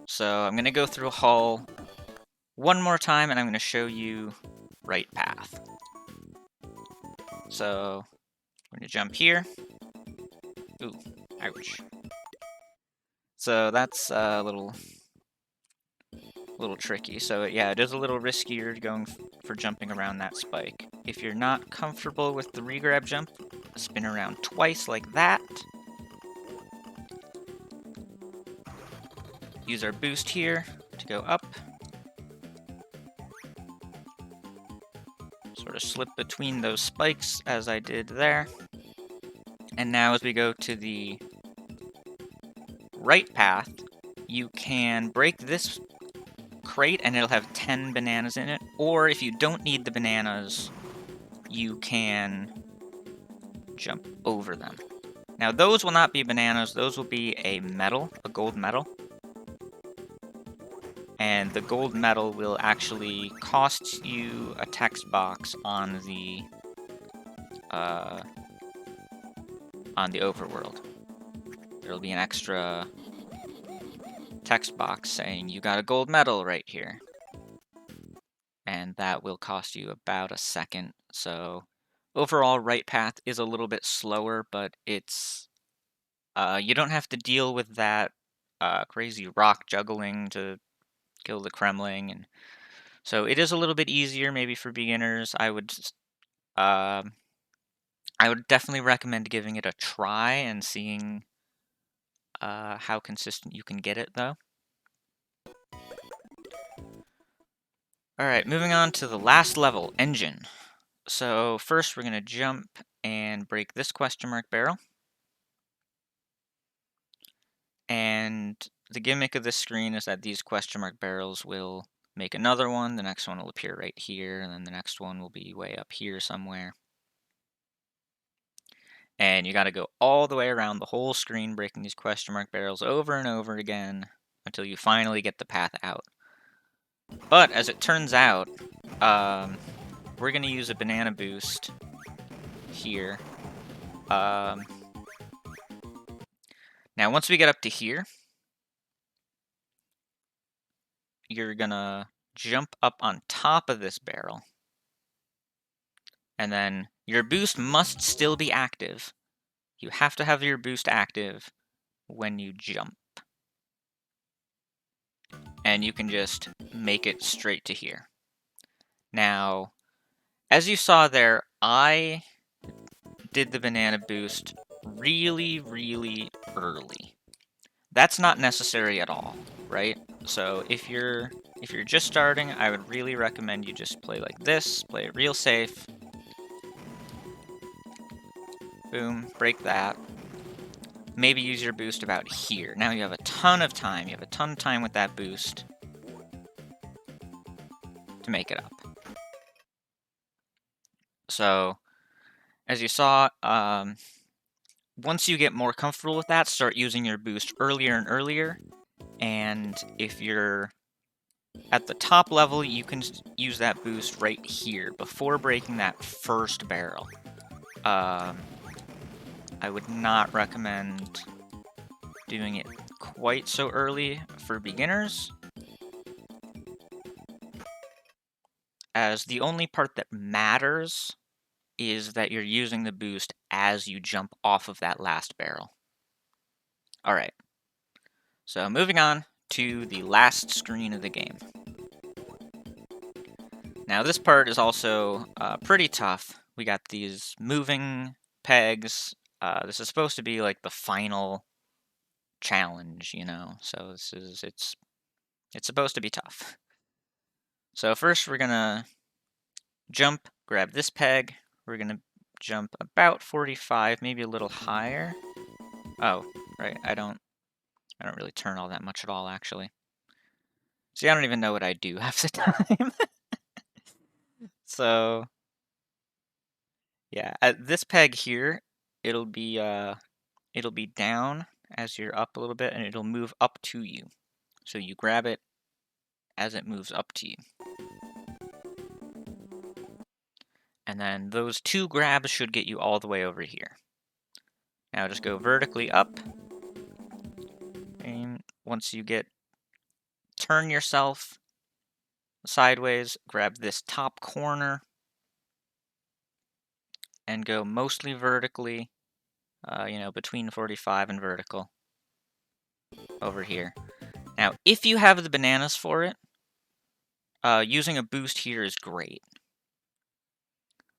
So I'm going to go through Hull one more time, and I'm going to show you right path. So I'm going to jump here. Ooh, ouch. So that's a little tricky. So yeah, it is a little riskier going for jumping around that spike. If you're not comfortable with the regrab jump, spin around twice like that. Use our boost here to go up. Sort of slip between those spikes as I did there. And now as we go to the right path, you can break this crate and it'll have 10 bananas in it. Or if you don't need the bananas, you can jump over them. Now those will not be bananas, those will be a medal, a gold medal. And the gold medal will actually cost you a text box on the overworld. There'll be an extra text box saying you got a gold medal right here. And that will cost you about a second. So overall, right path is a little bit slower, but it's you don't have to deal with that crazy rock juggling to kill the Kremling, and so it is a little bit easier maybe for beginners. I would definitely recommend giving it a try and seeing how consistent you can get it, though. Alright, moving on to the last level, Engine. So first we're going to jump and break this question mark barrel. And the gimmick of this screen is that these question mark barrels will make another one, the next one will appear right here, and then the next one will be way up here somewhere. And you got to go all the way around the whole screen, breaking these question mark barrels over and over again until you finally get the path out. But as it turns out, we're going to use a banana boost here. Now once we get up to here, you're going to jump up on top of this barrel. And then your boost must still be active. You have to have your boost active when you jump. And you can just make it straight to here. Now, as you saw there, I did the banana boost really, really early. That's not necessary at all, right? So if you're just starting, I would really recommend you just play like this, play it real safe. Boom, break that. Maybe use your boost about here. Now you have a ton of time. You have a ton of time with that boost to make it up. So, as you saw, once you get more comfortable with that, start using your boost earlier and earlier. And if you're at the top level, you can use that boost right here before breaking that first barrel. I would not recommend doing it quite so early for beginners, as the only part that matters is that you're using the boost as you jump off of that last barrel. Alright, so moving on to the last screen of the game. Now this part is also pretty tough. We got these moving pegs. This is supposed to be like the final challenge, you know. So it's supposed to be tough. So first we're gonna jump, grab this peg. We're gonna jump about 45, maybe a little higher. Oh, right. I don't really turn all that much at all, actually. See, I don't even know what I do half the time. So yeah, at this peg here, it'll be down as you're up a little bit, and it'll move up to you. So you grab it as it moves up to you. And then those two grabs should get you all the way over here. Now just go vertically up. And once you turn yourself sideways, grab this top corner, and go mostly vertically, between 45 and vertical over here. Now, if you have the bananas for it, using a boost here is great.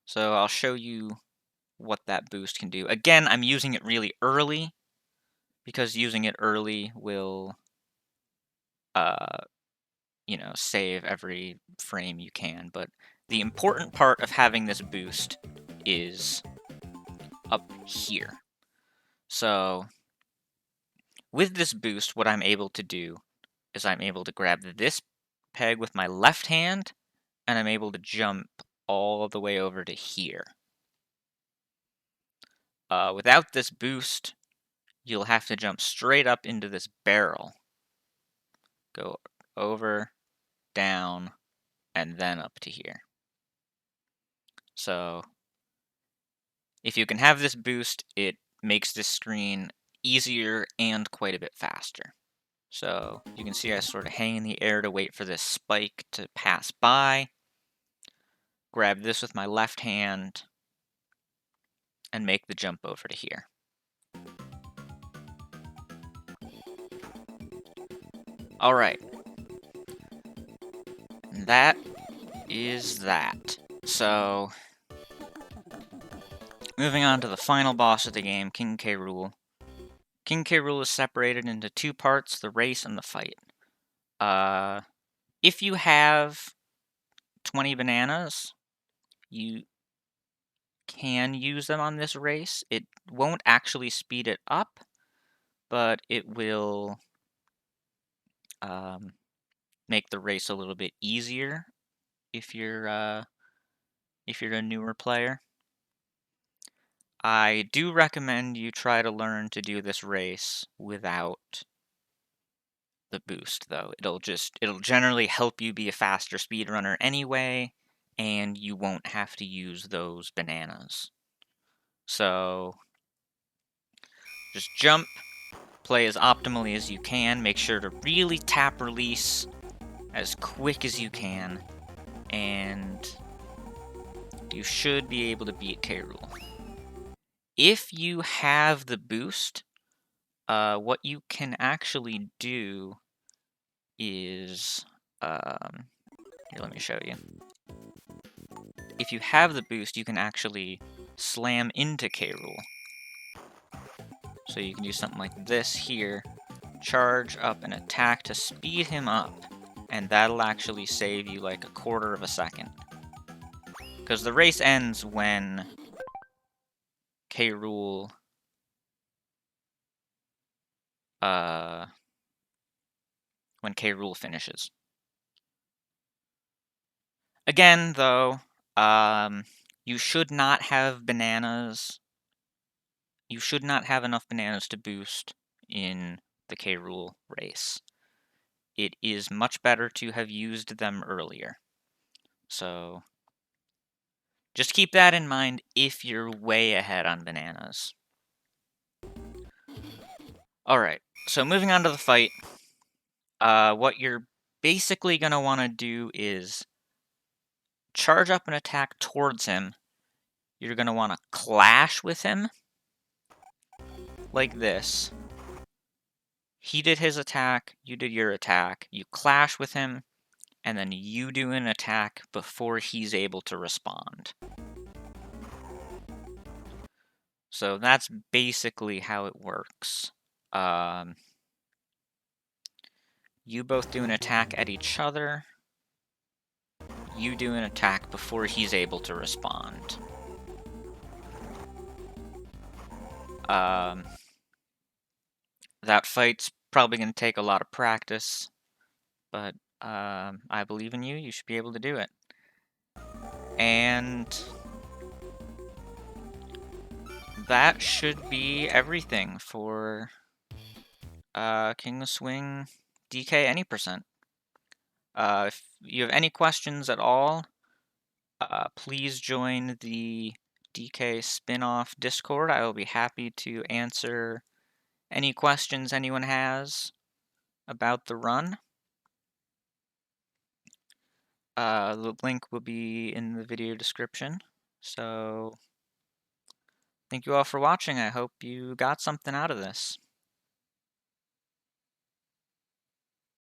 So I'll show you what that boost can do. Again, I'm using it really early, because using it early will, save every frame you can. But the important part of having this boost is up here. So with this boost, what I'm able to do is I'm able to grab this peg with my left hand, and I'm able to jump all the way over to here. Without this boost, you'll have to jump straight up into this barrel. Go over, down, and then up to here. So if you can have this boost, it makes this screen easier and quite a bit faster. So you can see I sort of hang in the air to wait for this spike to pass by. Grab this with my left hand and make the jump over to here. Alright. That is that. So, moving on to the final boss of the game, King K. Rool. King K. Rool is separated into two parts, the race and the fight. If you have 20 bananas, you can use them on this race. It won't actually speed it up, but it will make the race a little bit easier if you're a newer player. I do recommend you try to learn to do this race without the boost, though. It'll generally help you be a faster speedrunner anyway, and you won't have to use those bananas. So just jump, play as optimally as you can, make sure to really tap release as quick as you can, and you should be able to beat K. Rool. If you have the boost, what you can actually do is, here, let me show you. If you have the boost, you can actually slam into K. Rool. So you can do something like this here, charge up an attack to speed him up, and that'll actually save you like 1/4 of a second. Because the race ends when K. Rool finishes. Again, though, you should not have bananas. You should not have enough bananas to boost in the K. Rool race. It is much better to have used them earlier. So just keep that in mind if you're way ahead on bananas. Alright, so moving on to the fight. What you're basically going to want to do is charge up an attack towards him. You're going to want to clash with him. Like this. He did his attack, you did your attack. You clash with him. and then you do an attack before he's able to respond. So that's basically how it works. You both do an attack at each other. You do an attack before he's able to respond. That fight's probably going to take a lot of practice, but I believe in you. You should be able to do it. And that should be everything for King of Swing DK any percent. If you have any questions at all, please join the DK spin-off Discord. I will be happy to answer any questions anyone has about the run. The link will be in the video description. So, thank you all for watching. I hope you got something out of this.